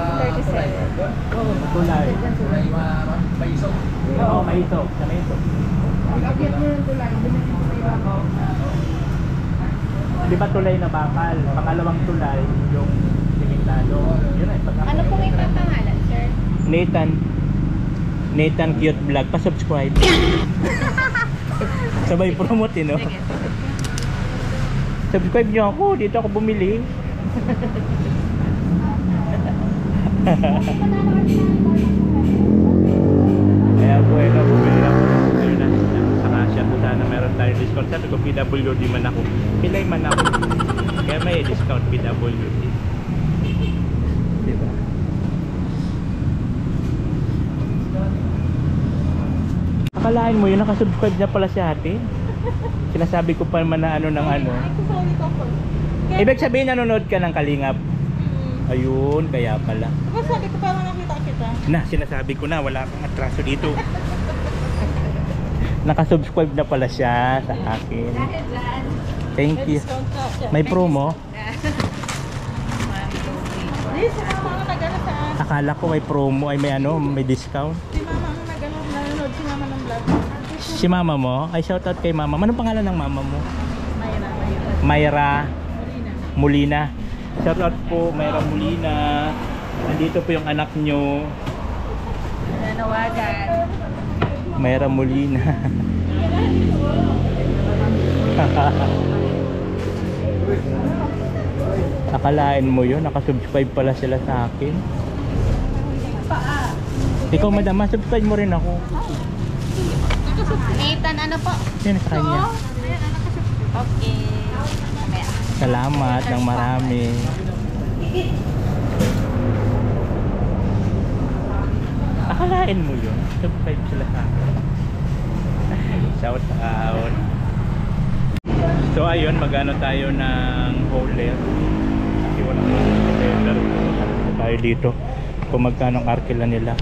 37. Tulay. Oo, may ito. Sa may ito. Pag-akyat mo ng tulay, binili mo tayo ako. Di ba tulay na bakal? Pangalawang tulay, yung simentado. Yun ay pag Ano pong ipapangalan, sir? Nathan Cute Vlog. Pa-subscribe. Sabay promote, no? Subscribe nyo ako. Dito ako bumili. Kaya po, bumili ako ng saka siya po sana meron tayong discount. Sabi ko, PWD man ako. Pilay man ako. Kaya may discount PWD. Diba? Akalain mo yun, nakasubscribe na pala si ate. Sinasabi ko pa naman na ano ng ano. Ibig sabihin nanonood ka ng Kalingap. Ayun, kaya pala. Sabi ko parang nakita kita. Na, sinasabi ko na, wala akong atraso dito. Nakasubscribe na pala siya sa akin. Thank you. May promo? Akala ko may promo, ay may ano, may discount. Si mama ang nanonood, si mama ng vlog. Si mama mo? Ay, shoutout kay mama. Anong pangalan ng mama mo? Mayra Molina. Shoutout po, Mayra Molina. Nandito po yung anak nyo. Nanawagan. Mayra Molina. Akalain mo yun, nakasubscribe pala sila sa akin. Ikaw madam, subscribe mo rin ako. Nathan, ano po? Yun sa kanya. Okay. Salamat ng marami. Akalain mo yun, subscribe sila sa akin. Shout out. So ayun, magano tayo ng hauler. Kasi walang hauler. Tayo dito kung magkano ang arkila nila.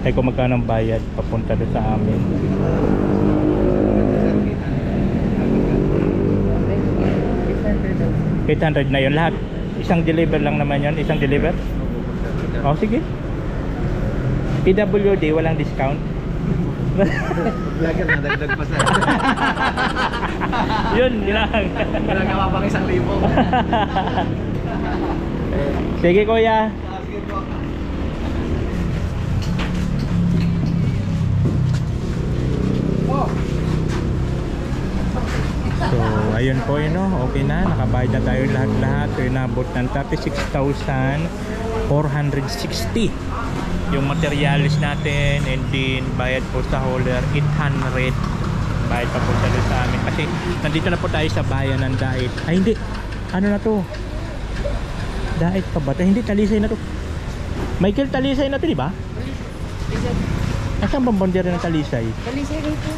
Ay kung magkano ang bayad papunta doon sa amin. 800 na yun lahat. Isang deliver lang naman yun. Isang deliver? Oh, sige. PWD, walang discount. Vlogger na, dagdag pa sa. Yun lang. Walang kapapang 1,000. Sige kuya. So ayun po yun, no? Okay na, nakabayad na tayo lahat-lahat. So inabot ng 36,460 yung materials natin, and then bayad po sa hauler 800. Bayad pa po sa amin kasi nandito na po tayo sa bayan ng Dait. Ay hindi, ano na to, Dait pa ba? Hindi, Talisay na to. Michael, Talisay na to, di ba? Asan bang bandera ng Talisay? Talisay rito.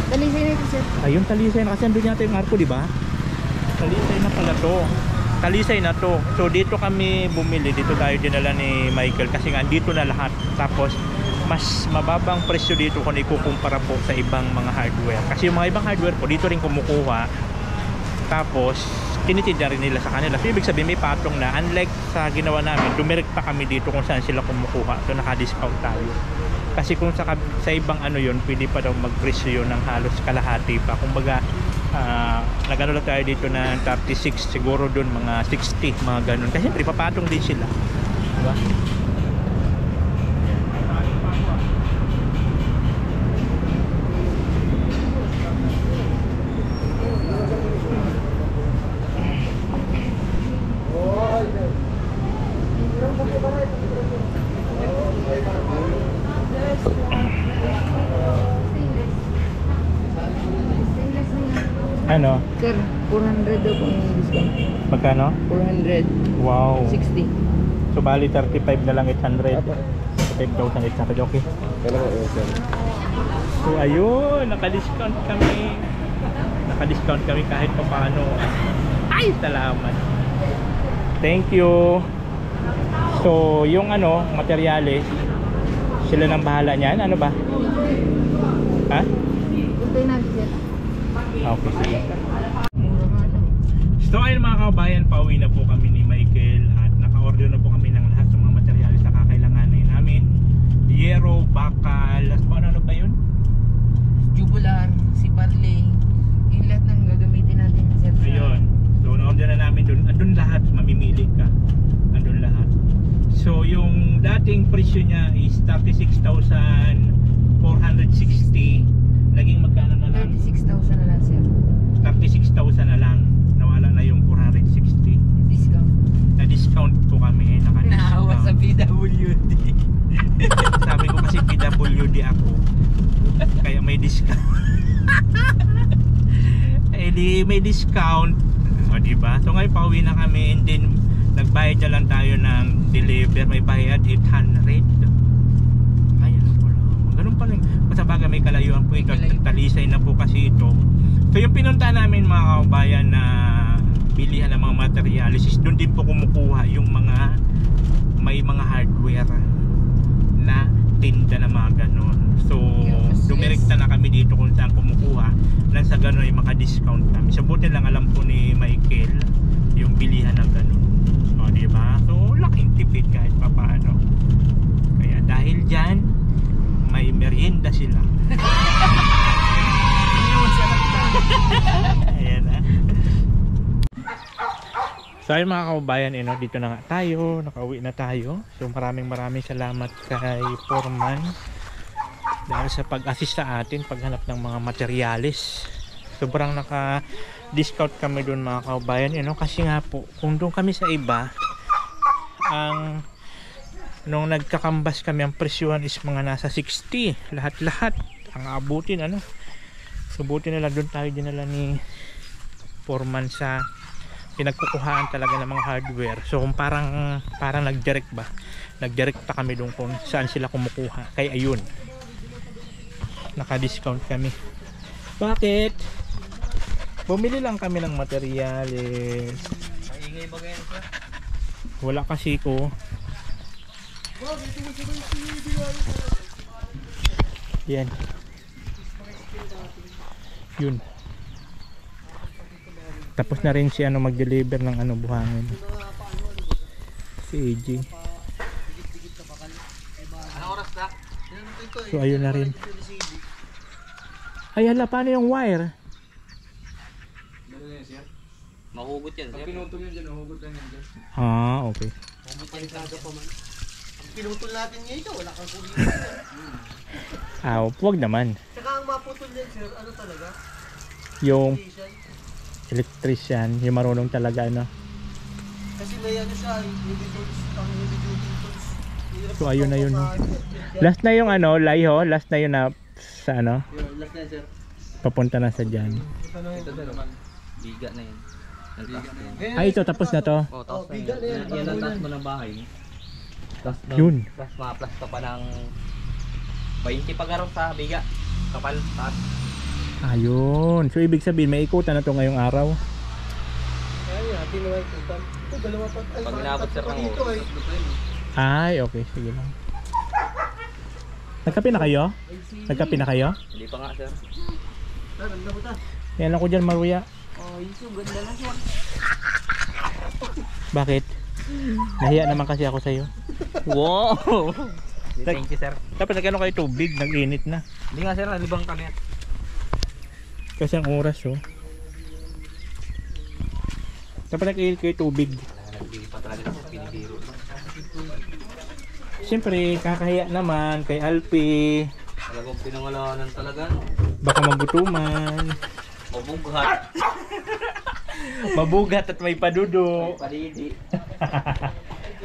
Talisay rito, sir. Ayun, Talisay na kasi andun yata yung arko, di ba? Talisay na pala to. Talisay na to. So dito kami bumili, dito tayo dinala ni Michael kasi nga dito na lahat. Tapos mas mababang presyo dito kung ikukumpara po sa ibang mga hardware. Kasi yung mga ibang hardware po dito rin kumukuha. Tapos tinitinda rin nila sa kanila. So ibig sabihin may patong na. Unlike sa ginawa namin, dumirekta pa kami dito kung saan sila kumukuha. So naka-discount tayo. Kasi kung sa ibang ano yun, pwede pa daw magpresyo yun ng halos kalahati pa. Kumbaga nagano lang tayo dito na 36, siguro dun mga 60, mga ganun. Kasi siyempre papatong din sila, diba? Ano? Sir, 400 daw po yung discount. Magkano? 400. Wow. 60. So bali 35 na lang 800. 5,800, okay. So ayun, naka-discount kami. Naka-discount kami kahit pa paano. Ay, salamat. Thank you. So yung ano, materyales, sila nang bahala niyan. Ano ba? Ha? Puntay natin, sir. Okay, sige. So ayun mga kabayan, pauwi na po kami ni Michael at naka-order na po kami ng lahat ng mga materials na kakailanganin namin. Yero, bakal, ano ba yun? Tubular, si Parley, yung lahat ng gagamitin natin, sir. Ayun. So na-order na namin doon. Andun lahat, mamimili ka. Andun lahat. So yung dating presyo niya is 36,460. Naging magkano na lang? 36,000 na lang, sir. 36,000 na lang. Nawala na yung 460. Discount. Na-discount po kami. Naawa sa PWD. Sabi ko kasi PWD ako. Kaya may discount. Eh di may discount. O diba? So ngayon pauwi na kami, and then nagbayad na lang tayo ng deliver. May bayad 800. Ayun po lang. Ganun pa lang. Masabaga may kalayuan po ito. Talisay na po kasi ito. So yung pinunta namin mga kabayan na bilihan ng mga materials is doon din po kumukuha yung mga may mga hardware na tinda na mga ganon. So dumirekta na kami dito kung saan kumukuha nang sa ganon ay maka-discount kami. So buti lang alam po ni Michael yung bilihan ng ganon. O diba? So laking tipid kahit papaano. Kaya dahil dyan may merienda sila. Ayan na. So ayun mga kababayan, dito na nga tayo, nakauwi na tayo. So maraming salamat kay Foreman dahil sa pag-assist sa atin paghanap ng mga materyales. Sobrang naka-discount kami doon mga kababayan, kasi nga po kung doon kami sa iba, nung nagkakambas kami ang presyohan is mga nasa 60 lahat-lahat ang abutin. So buti na lang doon tayo dinala ni Foreman sa pinagkukuhaan talaga ng mga hardware. So kung parang nag-direct ba, nag-direct pa kami doon kung saan sila kumukuha. Kaya ayun, naka-discount kami. Bakit? Bumili lang kami ng materyales. Maingay ba ganyan sir? Wala kasi ko. Yan. Yun. Tapos na rin si ano mag-deliver ng ano buhangin. Si AJ. Anong oras na? So ayun na rin. Ay hala, paano yung wire? Mahugot yan sir. Pinutol yun dyan, hugot lang yun dyan. Ah, okay. Palitada pa man. Ang pinutol natin ngayon ito, wala kang kulitin. Ah, wag naman. Tsaka ang maputol yan sir, ano talaga? Yung Station. electrician, yung marunong talaga ano. Kasi may ano siya, hindi tools, ang hindi duty tools. So ayun na yun. Last na yung ano, Laiho, last na yun na sa ano, Last na sir. papunta na sa dyan. Ito sir naman. Biga na yun. Biga na yun. Ay ito, tapos na to. Oh, tapos na biga na yan. yan. Yan ang taas mo ng bahay. Tapos Yun. Tapos ma-plus ka pa ng 20 pagaraw sa biga. Kapal, taas. Ayun. So ibig sabihin may ikutan na to ngayong araw. Kaya nga, tinuwag ko. Ito, dalawa pa. Ay, Pag inabot sir ng dito eh. Ay, okay, sige lang. Nagkape na kayo? Nagkape na kayo? Hindi pa nga sir. Sir, ang labot ah. Yan ako dyan, Maruya. Oh, Yusu, ganda na siya. Bakit? Nahiya naman kasi ako sa'yo. Wow! Thank you sir. Dapat nagkano kayo tubig, nag-init na. Hindi nga sir, nalibang kami at Kasi ang oras oh. Dapat nag-init kayo tubig. hindi pa talaga sa pinibiro. Siyempre, kakahiya naman kay Alpi. Talagang pinangalanan talaga. Baka magutuman. Mabughat. Mabugat at may padudo. Padidi.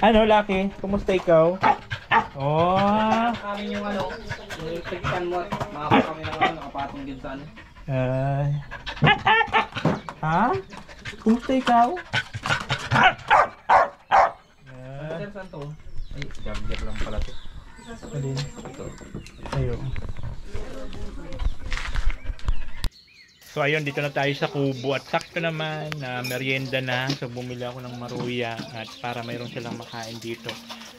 Ano, Lucky? Kumusta ikaw? Oh. Kami yung ano, yung tikitan mo at makaka kami ng ano, nakapatong din sa ano. Ay. Ha? Kumusta ikaw? Sir, saan to? Ay, jab-jab lang pala to. Alin? Ito. Ayun. So ayun, dito na tayo sa kubo at sakto naman na merienda na. So bumili ako ng maruya at para mayroon silang makain dito.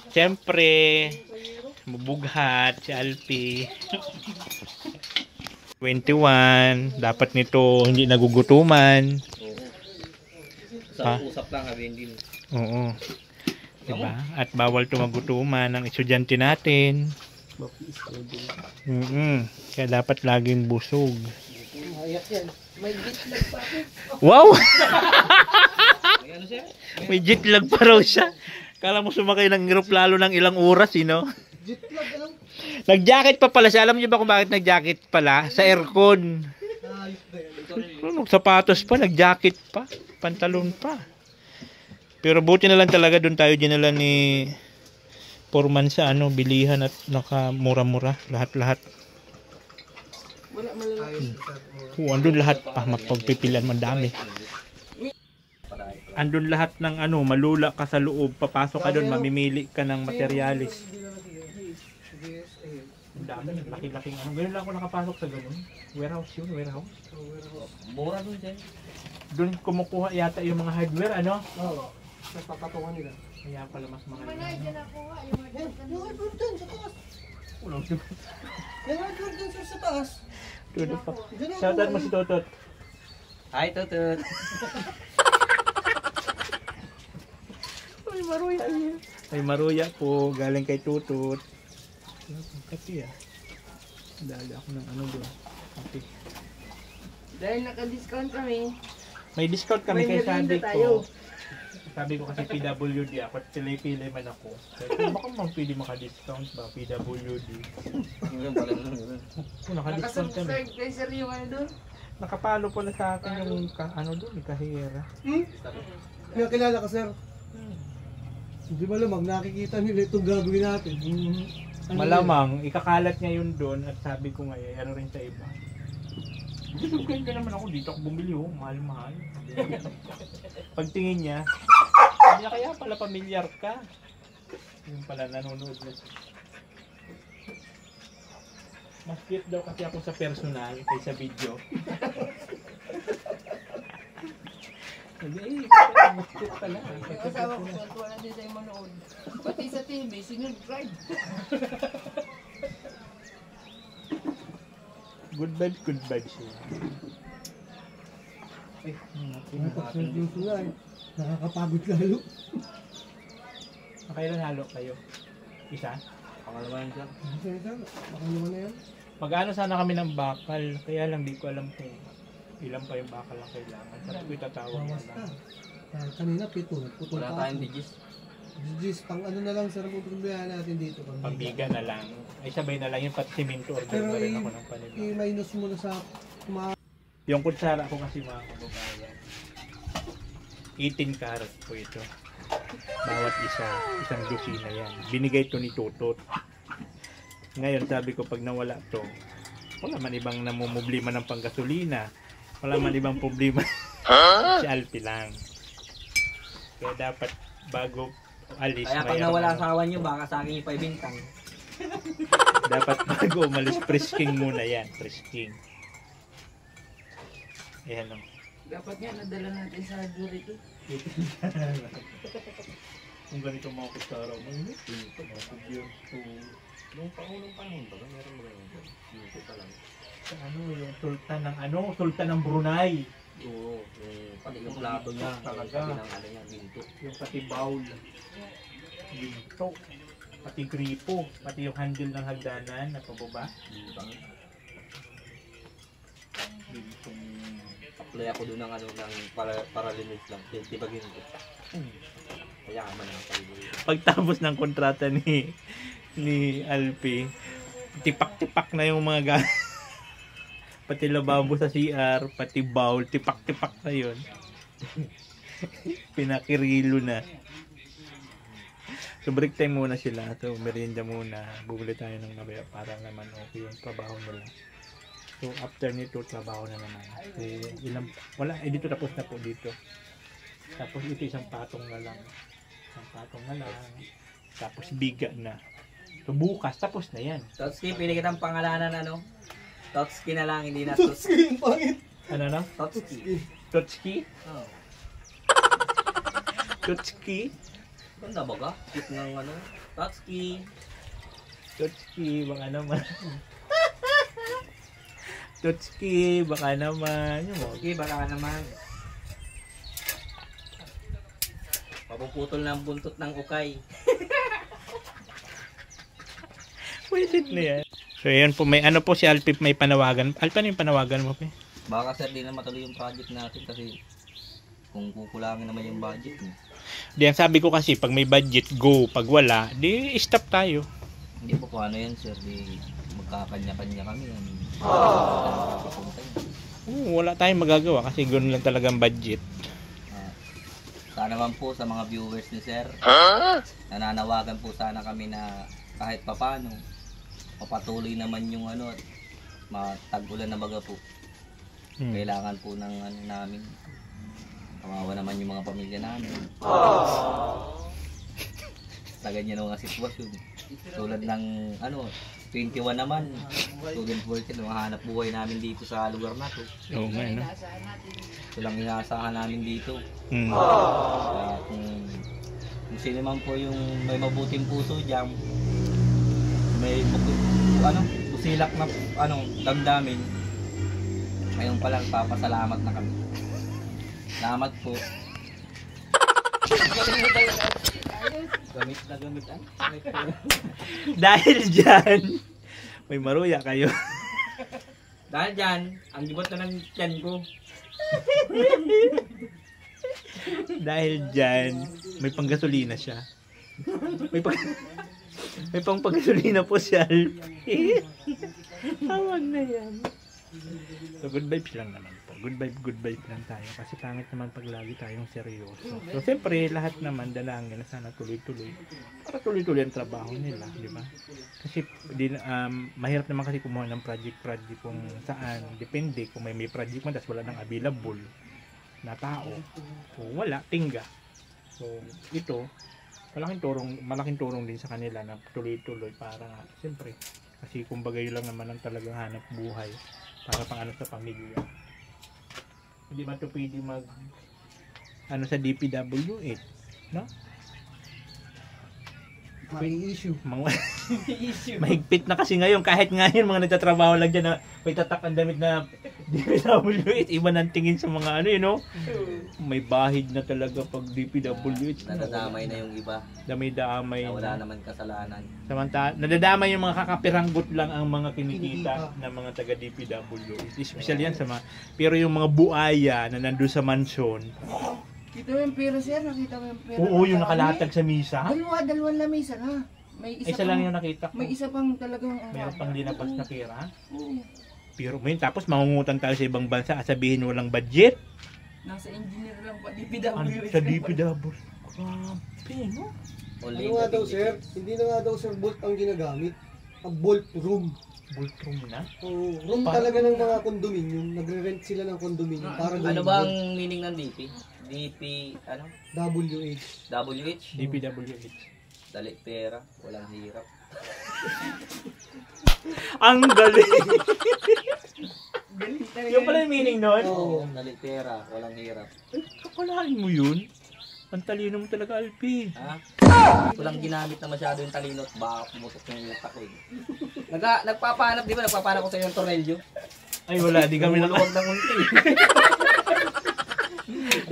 Siyempre, mabughat si Alpi. 21, dapat nito hindi nagugutuman. Usap-usap lang sabihin din. Oo. Diba? At bawal tumagutuman ng estudyante natin. Kaya dapat laging busog. Ayak yan. May gitlag pa ako. Wow! Ay, ano sir? May jet lag pa raw siya. Kala mo sumakay ng eroplano ng ilang oras, no? Gitlag, alam. Nag-jacket pa pala siya. Alam niyo ba kung bakit nag-jacket pala? Sa aircon. Ayos ba yan? Sapatos pa, nag-jacket pa. Pantalon pa. Pero buti na lang talaga doon tayo dinala ni Foreman sa ano, bilihan at nakamura-mura. Lahat-lahat. Wala malalaki. Andun lahat pa. Magpagpipilan man dami. Andun lahat ng ano, malula ka sa loob. Papasok ka doon, mamimili ka ng materialis. Ang dami, laki-laking ano. Ganun lang ako nakapasok sa ganun. Warehouse yun, warehouse. Mura dun sir. Doon kumukuha yata yung mga hardware, ano? Oo. Sa papatungan nila. Kaya pala mas mahal. Yan, yung hardware dun sa taas. Ulang Yung hardware dun sa taas. Tutot pa. Shoutout mo si Totot. Hi, Tutut. Ay, maruya yun. Ay, maruya po. Galing kay Tutot. Kasi dali ako ng ano doon. Okay. Dahil naka-discount kami. May discount kami May kay merienda sabi tayo. ko. Sabi ko kasi PWD ako at pili-pili man ako. Sabi ko, baka mang pili maka-discount ba? PWD. Yun pala nun. Kung naka-discount kami. Nakasubscribe kay Sir yung ano doon. Nakapalo pala sa akin yung ano doon, kahera. Yung kilala ka, sir. Hindi malamang nakikita nila itong gagawin natin. Ano Malamang, ikakalat niya yun doon at sabi ko nga, ano rin sa iba. Subscribe ka naman ako dito, ako bumili oh, mahal-mahal. Pagtingin niya, sabi niya kaya pala pamilyar ka. Yung pala nanonood na. Mas cute daw kasi ako sa personal kaysa video. Gusto ko pala. Yung asawa ko, tuwa na din tayo manood. Pati sa TV, sinubscribe. Good vibes siya. Seryoso nga eh. Nakakapagod lalo. Kailan halo kayo? Isa? Pangalawa yan, sir. Isa, baka naman na yan. Mag-ano sana kami ng bakal, kaya lang di ko alam kung ilan pa yung bakal ang kailangan. Sabi ko itatawag na Bawas lang. na. Kanina, pito. Nagputol Wala pa tayong ako. digis. Digis, pang ano na lang sir, pupuntahan natin dito. Pambiga na lang. Ay sabay na lang yung pati simento order Pero na rin ako ng panila. i-minus mo na sa Yung kutsara ko kasi mga kababayan, 18 karat po ito. Bawat isa, isang dosina yan. Binigay to ni Tutot. Ngayon sabi ko pag nawala to, wala man ibang namumblima ng panggasolina. Wala man ibang problema. Si Alpi lang. Kaya dapat bago alis, Kaya pag mayroong nawala ano. asawa nyo, baka sa akin yung paibintang. Dapat bago umalis, frisking muna yan. Frisking. Ayan o. Dapat nga nadala natin sa jury ito. Kung ganito mga kutsara mo, hindi ito. Yun to. Nung pangunong panahon ba, meron ba yung dito pa lang? Sa ano, yung sultan ng ano, sultan ng Brunei. Oo, pati yung plato niya, Talaga. sabi ng ano niya, binto. Yung pati bowl. Ginto. Pati gripo. Pati yung handle ng hagdanan na pababa. Bintang. Gintong. Apply ako doon ng ano, ng paralinis lang, tibagin ko. Kaya man ang palibuyo. Pagtapos ng kontrata ni Alpi, tipak-tipak na yung mga pati lababo sa CR, pati bowl, tipak-tipak na yun. Pinakirilo na. So break time muna sila. So merienda muna. Bumili tayo ng nabaya para naman okay yung trabaho nila. So after nito, trabaho na naman. So, wala, dito tapos na po dito. Tapos ito isang patong na lang. Isang patong na lang. Tapos biga na. So bukas, tapos na yan. Totski, pili kitang pangalanan ano? Totski na lang, hindi na Totski. Totski yung pangit. Ano na? Totski. Totski? Oh. Totski? Ganda ba ka? Cute ng ano? Totski. Totski, baka naman. Totski, baka naman. Yung mga Okay, baka naman. Papuputol ng buntot ng ukay. Pwede na yan. So yun po, may ano po si Alpi, may panawagan. Alpi, ano yung panawagan mo po? Baka sir, di na matuloy yung project natin kasi kung kukulangin naman yung budget mo. Di ang sabi ko kasi, pag may budget, go. Pag wala, di stop tayo. Hindi po kung ano yan sir, di magkakanya-kanya kami. Wala tayong magagawa kasi ganoon lang talagang budget. Sana naman po sa mga viewers ni sir, nananawagan po sana kami na kahit papano, mapatuloy naman yung ano, matag-ulan na baga po. Kailangan po ng ano namin. Kawawa naman yung mga pamilya namin. Sa ganyan mga sitwasyon. Tulad ng ano, 21 naman, student worker, mahanap buhay namin dito sa lugar na to. Oo nga, no? Ito lang inaasahan namin dito. Mm. Kaya kung sino man po yung may mabuting puso dyan, may usilak na ano, damdamin, ngayon pa lang papasalamat na kami. Salamat po. Gamit na gamit ang. Dahil dyan, may maruya kayo. Dahil dyan, ang gibot na ng tiyan ko. Dahil dyan, may panggasolina siya. May panggasolina po siya. Tawag na yan. So good vibes lang naman po. Good vibes lang tayo. Kasi pangit naman pag lagi tayong seryoso. So siyempre, lahat naman dalangin na sana tuloy-tuloy. Para tuloy-tuloy ang trabaho nila, di ba? Kasi mahirap naman kasi kumuha ng project kung saan. Depende kung may project man, tapos wala nang available na tao. So wala, tingga. So ito, malaking turong din sa kanila na tuloy-tuloy para nga, siyempre, kasi kumbaga yun lang naman ang talagang hanap buhay para pang ano sa pamilya. Hindi man ito pwede ano sa DPWH, no? May issue. Mga mahigpit na kasi ngayon, kahit ngayon mga nagtatrabaho lang dyan na may tatak ang damit na DPWH, iba nang tingin sa mga ano yun, no? May bahid na talaga pag DPWH. Nadadamay na yung iba. Damay-damay Na wala na. naman kasalanan. Samantala, nadadamay yung mga kakapiranggot lang ang mga kinikita ng mga taga DPWH. Special yan sa mga, pero yung mga buaya na nandun sa mansyon, Kita mo yung pera, sir? Nakita mo yung pera? oo, yung nakalatag sa misa. Dalawang lamesa na. May isa Isa lang yung nakita ko. May isa pang talagang Mayroon pang linapas na pera. Oo. Pero ngayon, tapos mangungutang tayo sa ibang bansa at sabihin walang budget. Nasa engineer lang pa, Ano, DPWH. sa DPWH. Grabe, no? Only Ano nga the daw big sir? Hindi na nga daw sir bolt ang ginagamit. Ang bolt room. Bultrum na. Oo, room talaga ng mga kondominium. Nagre-rent sila ng kondominium para Ano gawing ba bolt. ang meaning ng DP? DP, ano? WH. WH? DPWH. Dali pera, walang hirap. Ang galing! Yung pala yung meaning nun? Oo. Dali pera, walang hirap. Kapalain mo yun? Ang talino mo talaga, Alpi. Ha? Hindi ko lang ginamit na masyado yung talino at baka pumutok yung utak ko eh. Nagpapanap, di ba? Nagpapanap ko sa iyo ng tornilyo. Ay wala, di kami Huwag ng unti.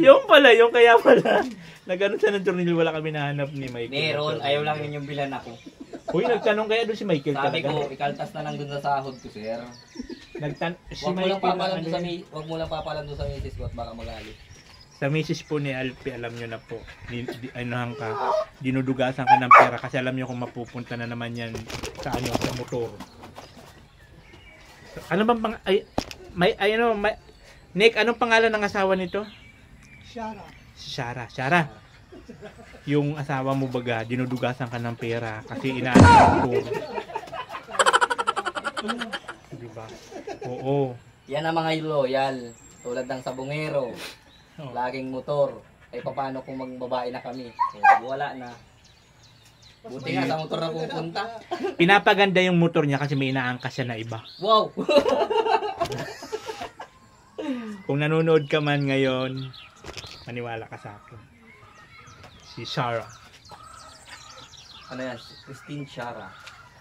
Yung pala, yung kaya pala. Nagano siya ng tornilyo, wala kami nahanap ni Michael. Meron, ayaw lang yun yung bilan ako. Uy, nagtanong kaya doon si Michael Sabi talaga. ko, ikaltas na lang dun sa sahod ko, sir. Si Huwag mo lang Michael, papalam ano doon sa yun? huwag mo lang papalam doon sa misis ko at baka magalit. Sa misis po ni Alpi, alam nyo na po, dinudugasan ka ng pera kasi alam nyo kung mapupunta na naman yan sa ano, sa motor. Ano bang Nick, anong pangalan ng asawa nito? Shara. Si Shara. Yung asawa mo baga, dinudugasan ka ng pera kasi inaano ng motor. Diba? Oo. Yan ang mga loyal. Tulad ng sabungero. Oh. Laging motor. Ay paano kung magbabae na kami? Wala na. Buti nga sa motor na pupunta. Pinapaganda yung motor niya kasi may inaangkas siya na iba. Wow! Kung nanonood ka man ngayon, maniwala ka sa akin. Si Shara. Ano yan? Christine Shara.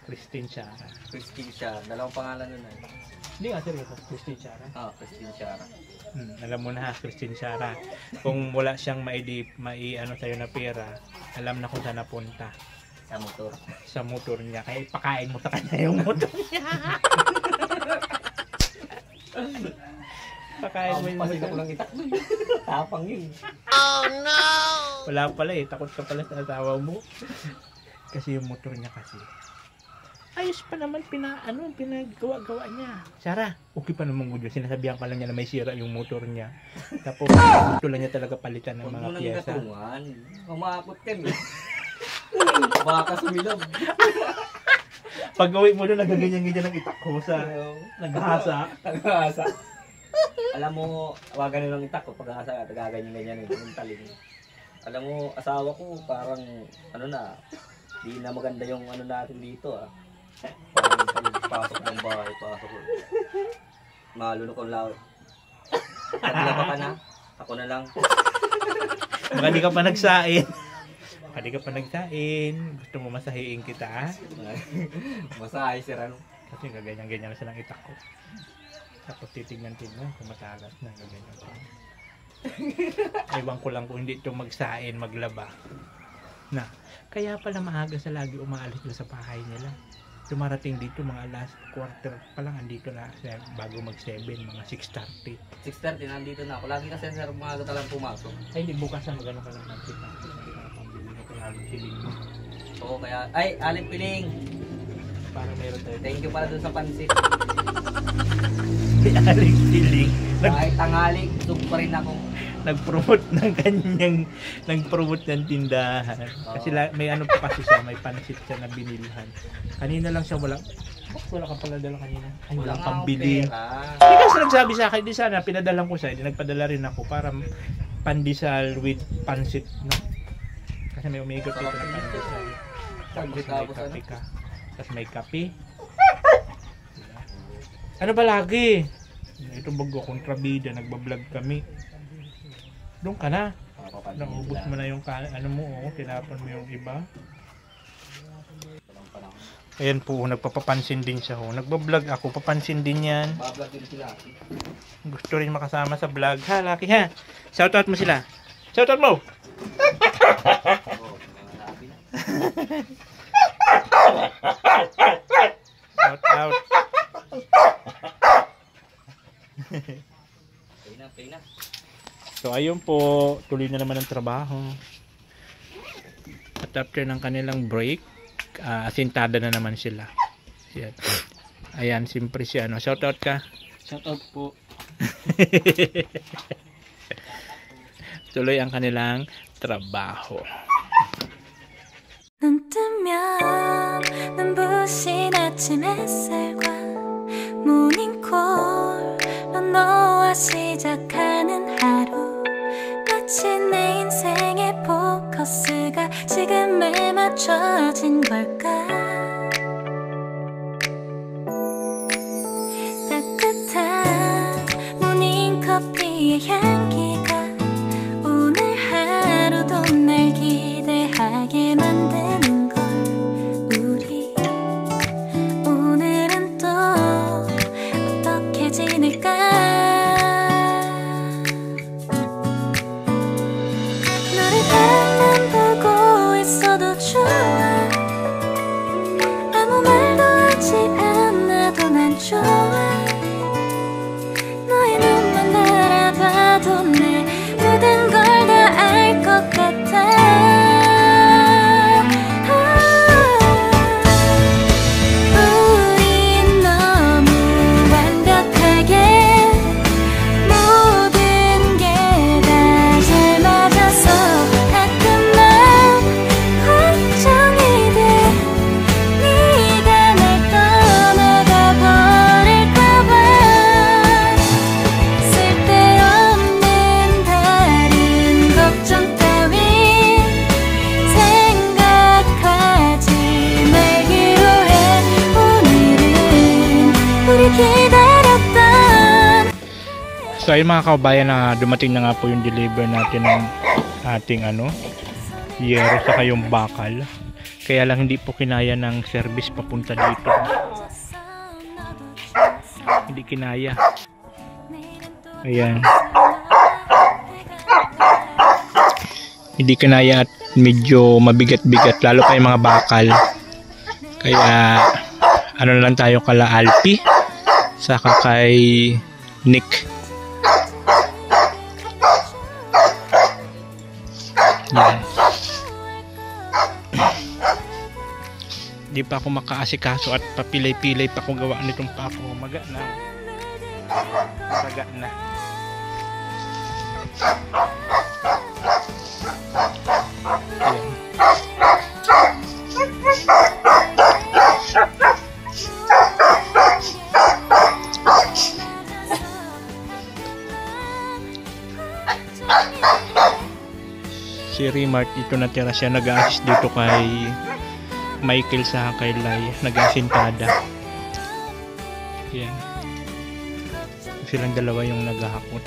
Christine Shara. Christine Shara. Dalawang pangalan nun ay. Hindi nga seryoso, Christine Shara. Christine Shara. Alam mo na ha, Christine Shara. Kung wala siyang ano sa'yo na pera, alam na kung saan napunta. Sa motor. Sa motor niya. Kaya ipakain mo sa kanya yung motor niya. Pakain mo yung Pasin motor. ako lang itak. Tapang yun. Wala pala eh, takot ka pala sa asawa mo. Kasi yung motor niya kasi. Ayos pa naman pinagawa-gawa niya. Shara, okay pa naman good yun. Sinasabihan ka lang niya na may sira yung motor niya. Tapos gusto lang niya talaga palitan ng Huwag mga mo nang piyesa. gatungan. Umaakot ka eh. Baka sumilab. Pag uwi mo doon, nagaganyan-ganyan ng itak ko sa naghasa. Tagahasa. Alam mo, wagan nilang itak ko paghahasa ka, tagaganyan-ganyan yung taling. Alam mo, asawa ko parang ano na, di na maganda yung ano natin dito ah. Parang pasok ng bahay, pasok ko. Malunok ang laot. Paglaba ka na, ako na lang. Baka di ka pa nagsain. Baka di ka pa nagsain. Gusto mo masahiin kita, ha? Masahay si Rano. Kasi gaganyan-ganyan na silang itak ko. Tapos titignan-tignan kung matalas na gaganyan pa. Ewan ko lang kung hindi ito magsain, maglaba. Na, kaya pala maaga sa lagi umaalis na sa bahay nila. Dumarating dito mga last quarter pa lang andito na bago mag 7, mga 6:30. 6:30 nandito na ako. Lagi kasi sir, mga talang pumasok. Ay hindi, bukas na magano ka lang ng kita. Pambili ko ng aling siling. Oo, kaya, ay, Aling Piling. Para meron tayo. Thank you pala dun sa pansit. Si aling siling. Kahit tanghali, sub pa rin ako. Nag-promote ng tindahan. Kasi may ano pa kasi siya, may pansit siya na binilhan. Kanina lang siya wala ka pala dala kanina. Ay, wala kang bili. Hindi kasi nagsabi sa akin, di sana pinadalan ko siya, di nagpadala rin ako para pandesal with pansit, no? Kasi may umigot dito na pandesal. Tapos may kape ka. Tapos may kape. Ano ba lagi? Ito bago kontrabida, nagbablog kami. Doon ka na. Mapapansin Naubos sila. mo na yung ano mo, oh, tinapon mo yung iba. Walang panahon. Ayan po, nagpapapansin din siya. Oh. Nagbablog ako, papansin din yan. Bablog din sila. Gusto rin makasama sa vlog. Ha, Lucky ha? Shoutout mo sila. Shoutout mo! Oo, mga sabi na. Shoutout. Pay na. So ayun po, tuloy na naman ang trabaho. At after ng kanilang break, asintada na naman sila. Ayan, ayan siyempre si ano. Shoutout ka. Shoutout po. Tuloy ang kanilang trabaho. 눈 뜨면 눈부신 아침 햇살과 모닝콜로 너와 시작하는 하루 마치 내 인생의 포커스가 지금에 맞춰진 걸까 따뜻한 모닝커피의 향기가 오늘 하루도 날 기대하게 만드는 걸 우리 오늘은 또 어떻게 지낼까 너를 바라만 보고 있어도 좋아 아무 말도 하지 않아도 난 좋아 너의 눈만 바라봐도 내 모든 걸 다 알 것 같아 우린 너무 완벽하게 모든 게 다 잘 맞아서 가끔 난 걱정이 돼 네가 날 떠나가 버릴까봐 쓸데없는 다른 걱정 따윈 생각하지 말기로 해 오늘은 우리 기다렸던 So ayun mga kabayan, na dumating na nga po yung deliver natin ng ating yero sa yung bakal. Kaya lang hindi po kinaya ng service papunta dito. Hindi kinaya. Ayan. Hindi kinaya at medyo mabigat-bigat, lalo pa yung mga bakal. Kaya ano na lang tayo kala Alpi saka kay Nick. Yan. Di pa ako makaasikaso at papilay-pilay pa akong gawa nitong pako. Maga na. Maga na. Ayan. Si Remart dito natira siya, nag-assist dito kay Michael sa kay Lai, nag-asintada. Yan. Silang dalawa yung naghahakot.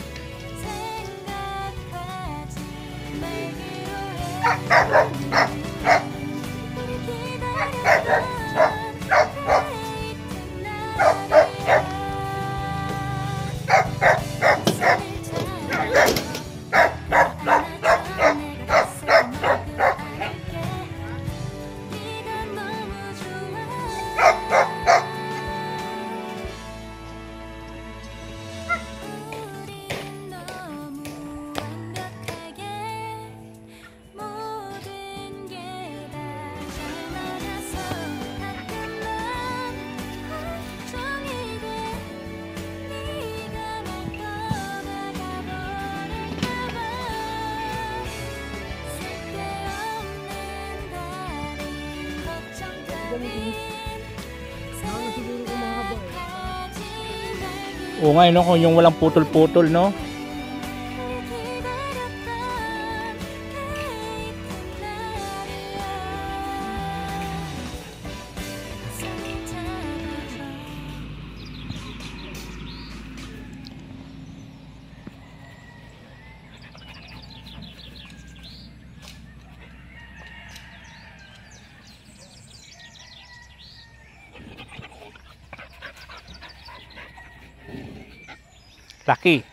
Oo nga, no, kung yung walang putol-putol, no? Lucky.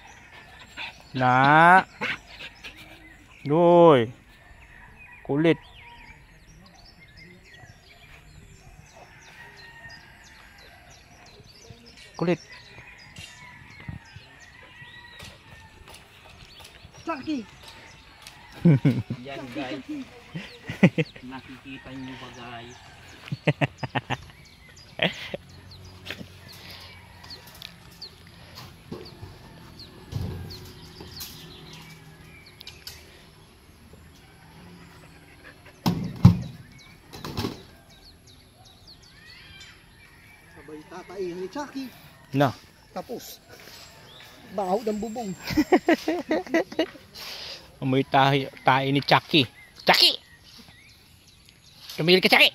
Na. Doy. Kulit. Kulit. Chucky! Yan guys. Nakikita nyo ba guys? Sabay tataihan ni Chucky. No. Tapos, baho ng bubong. Amoy tayo ni Chucky. Chucky! Tumigil ka, Chucky!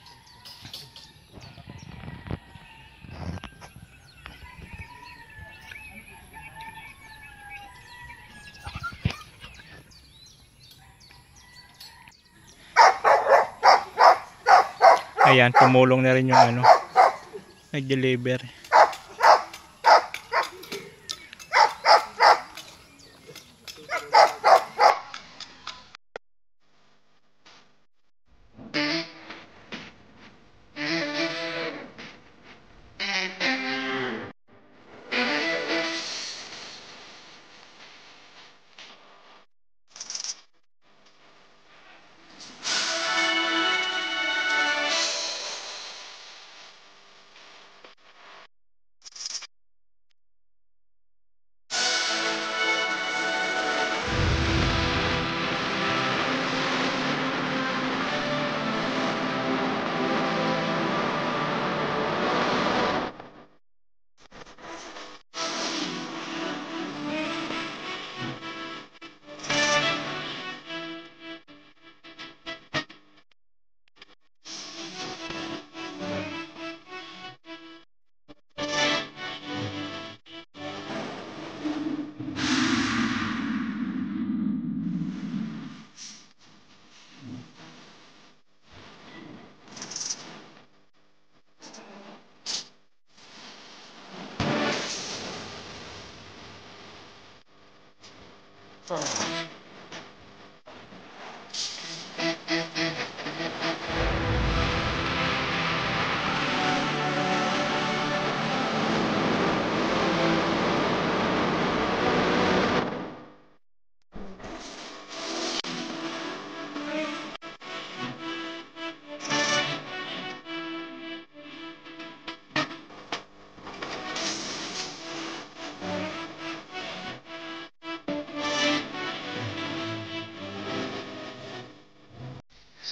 Ayan, tumulong na rin yung ano, nag-deliver.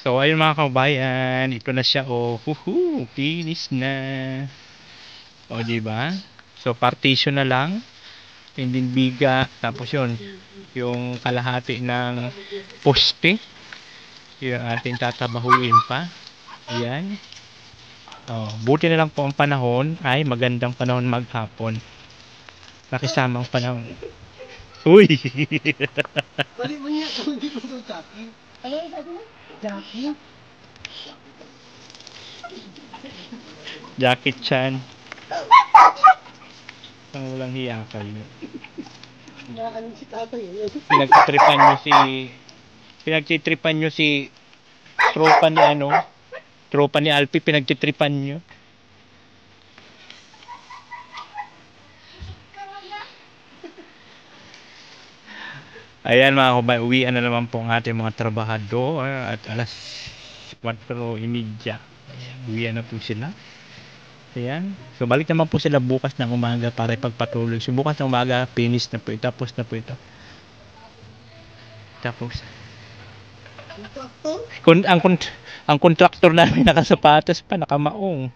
So ayun mga kabayan, ito na siya oh. Finish na. O di ba? So partition na lang. And then biga, tapos yun, yung kalahati ng poste. Yung ating tatabahuin pa. Ayan. Oh, buti na lang po ang panahon ay magandang panahon maghapon. Nakisamang panahon. Uy! Bali mo niya, kung hindi mo ito Chucky. Ano yung sabi mo? Chucky? Jackie Chan. Ang walang hiya kayo. Nakaano si tatay eh. Pinagtitripan nyo si tropa ni ano, tropa ni Alpi, pinagtitripan nyo. Ayan mga kabay, uwian na naman po ang ating mga trabahador at alas 4:30. Uwian na po sila. Ayan. So balik naman po sila bukas ng umaga para ipagpatuloy. So bukas ng umaga, finish na po ito. Tapos na po ito. Tapos. Ang kontraktor namin nakasapatos pa, nakamaong.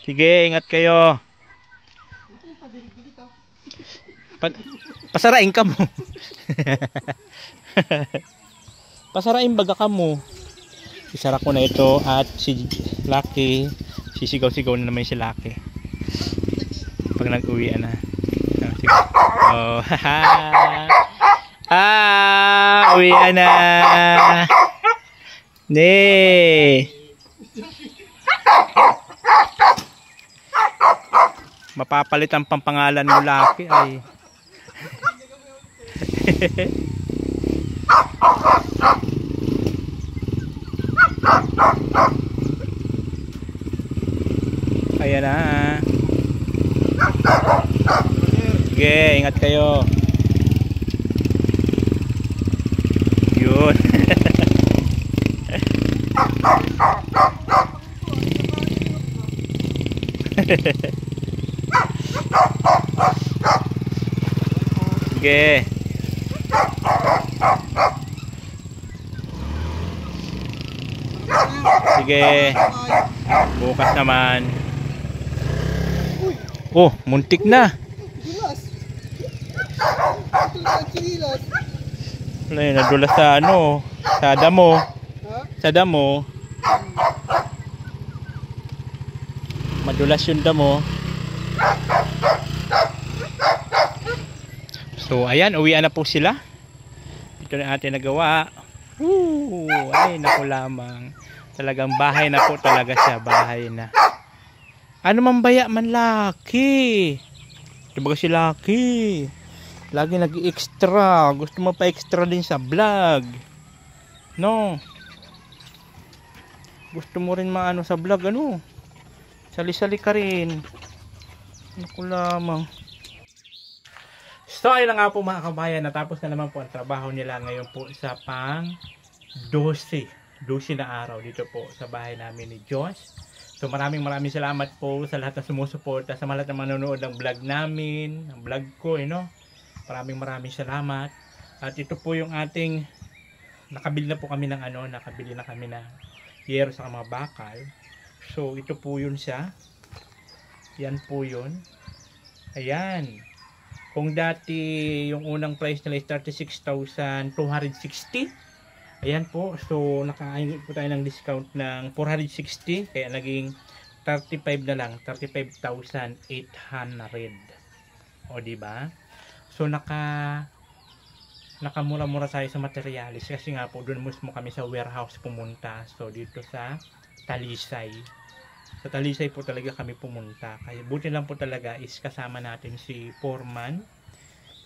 Sige, ingat kayo. Pasarain ka mo. Pasarain baga ka mo. Isara ko na ito at si Lucky, sisigaw-sigaw na naman si Lucky. Pag nag-uwi na. Oh, haha. Uwi na. Ne. mapapalit ang pampangalan mo Lucky ay. Ayan na. Sige, ingat kayo. Yun. Sige. Sige. Bukas naman. Oh, muntik na. Wala yun, nadulas sa ano, sa damo. Sa damo. Madulas yung damo. So, ayan, uwian na po sila. Ito na ating nagawa. Ay, naku lamang. Talagang bahay na po talaga siya, bahay na. Ano man baya man Lucky. Diba si Lucky? Lagi nag-extra. Gusto mo pa extra din sa vlog. No? Gusto mo rin maano sa vlog, ano? Sali-sali ka rin. Naku lamang. So ayun na nga po mga kabayan, natapos na naman po ang trabaho nila ngayon po sa pang 12 na araw dito po sa bahay namin ni Josh. So maraming salamat po sa lahat na sumusuporta, sa lahat na manonood ng vlog namin, ng vlog ko, you know. Maraming salamat. At ito po yung ating, nakabili na po kami ng ano, nakabili na kami ng yero sa mga bakal. So ito po yun siya. Yan po yun. Ayan. Kung dati yung unang price nila is 36,260. Ayan po. So nakahingi po tayo ng discount ng 460. Kaya naging 35 na lang. 35,800. O diba? So nakamura-mura tayo sa materialis. Kasi nga po doon mismo kami sa warehouse pumunta. So dito sa Talisay. Sa Talisay po talaga kami pumunta. Kaya buti lang po talaga is kasama natin si Foreman.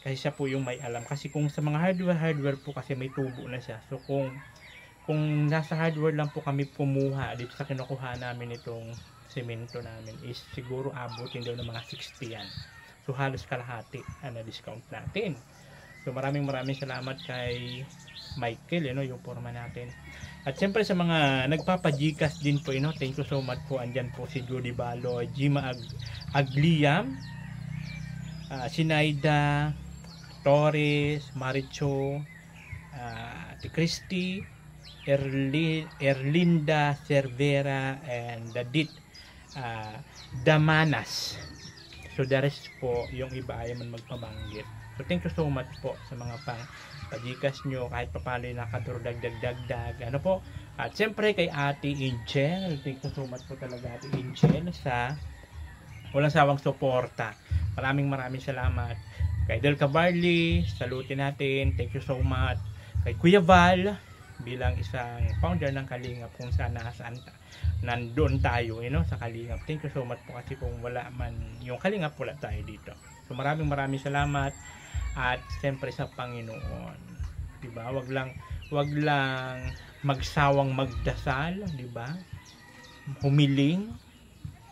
Kasi siya po yung may alam. Kasi kung sa mga hardware po kasi may tubo na siya. So kung nasa hardware lang po kami kumuha dito sa kinukuha namin itong semento namin is siguro abutin daw ng mga 60 yan. So halos kalahati na discount natin. So maraming salamat kay Michael, you know, yung Foreman natin. At siyempre sa mga nagpapajikas din po, you know, thank you so much po. Andyan po si Judy Balo, Jima Agliam, Sinaida Torres, Maricho, Ate Christy, Erlinda Cervera, and Dadit Damanas. So the rest po, yung iba ay man magpabanggit. So thank you so much po sa mga pajikas nyo, kahit papalo yung nakadurdag-dag-dag, ano po. At siyempre kay Ate Angel, thank you so much po talaga Ate Angel sa walang sawang suporta. Maraming salamat. Kay Del Cabarli, salutin natin, thank you so much. Kay Kuya Val, bilang isang founder ng Kalingap, kung saan nandoon tayo, you know, sa Kalingap. Thank you so much po, kasi kung wala man yung Kalingap, wala tayo dito. So maraming salamat. At siyempre sa Panginoon, diba? Wag lang magsawang magdasal, diba? Humiling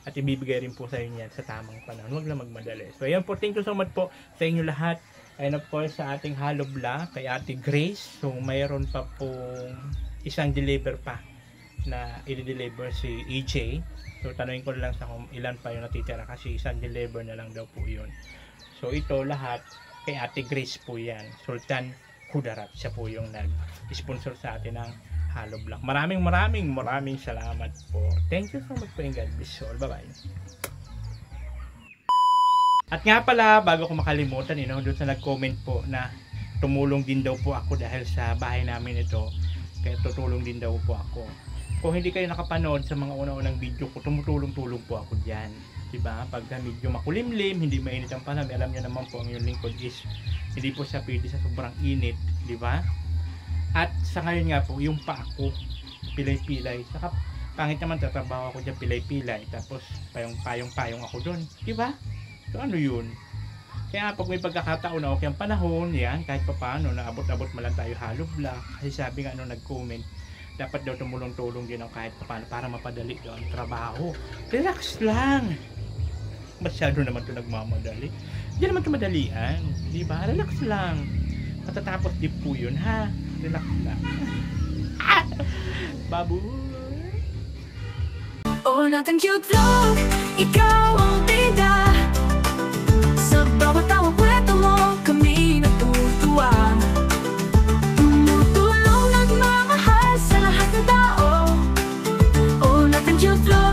at ibibigay rin po sa inyo yan sa tamang panahon. Wag lang magmadali. So ayan po, thank you so much po sa inyo lahat. And of course sa ating Halo Vlog kay Ate Grace. So mayroon pa pong isang deliver pa na i-deliver si EJ. So tanungin ko lang sa kung ilan pa yung natitira, kasi isang deliver na lang daw po yun. So ito lahat kay Ate Grace po yan. Sultan Kudarat. Siya po yung nag-sponsor sa atin ng Halo Vlog. Maraming salamat po. Thank you so much po, and God bless you all. Bye-bye. At nga pala, bago ko makalimutan, you know, doon sa nag-comment po na tumulong din daw po ako dahil sa bahay namin ito. Kaya tutulong din daw po ako. Kung hindi kayo nakapanood sa mga una-unang video ko, tumutulong-tulong po ako dyan. Diba? Pagka medyo makulimlim, hindi mainit ang panahon, alam nyo naman po ang yung lingkod is hindi po siya pwede sa sobrang init, diba? At sa ngayon nga po, yung pa ako pilay-pilay, saka pangit naman tatrabaho ako dyan pilay-pilay, tapos payong ako doon, diba? So ano yun? Kaya pag may pagkakataon na okay ang panahon, yan, kahit pa paano, naabot-abot man lang tayo hollow block. Kasi sabi nga nag-comment, dapat daw tumulong-tulong din ang kahit pa paano para mapadali daw ang trabaho. Relax lang. Masyado naman ito nagmamadali. Hindi naman ito madalian. Di ba? Relax lang. Matatapos di po yun, ha? Relax lang. Baboy! Oh, nothing cute love, ikaw ang bida.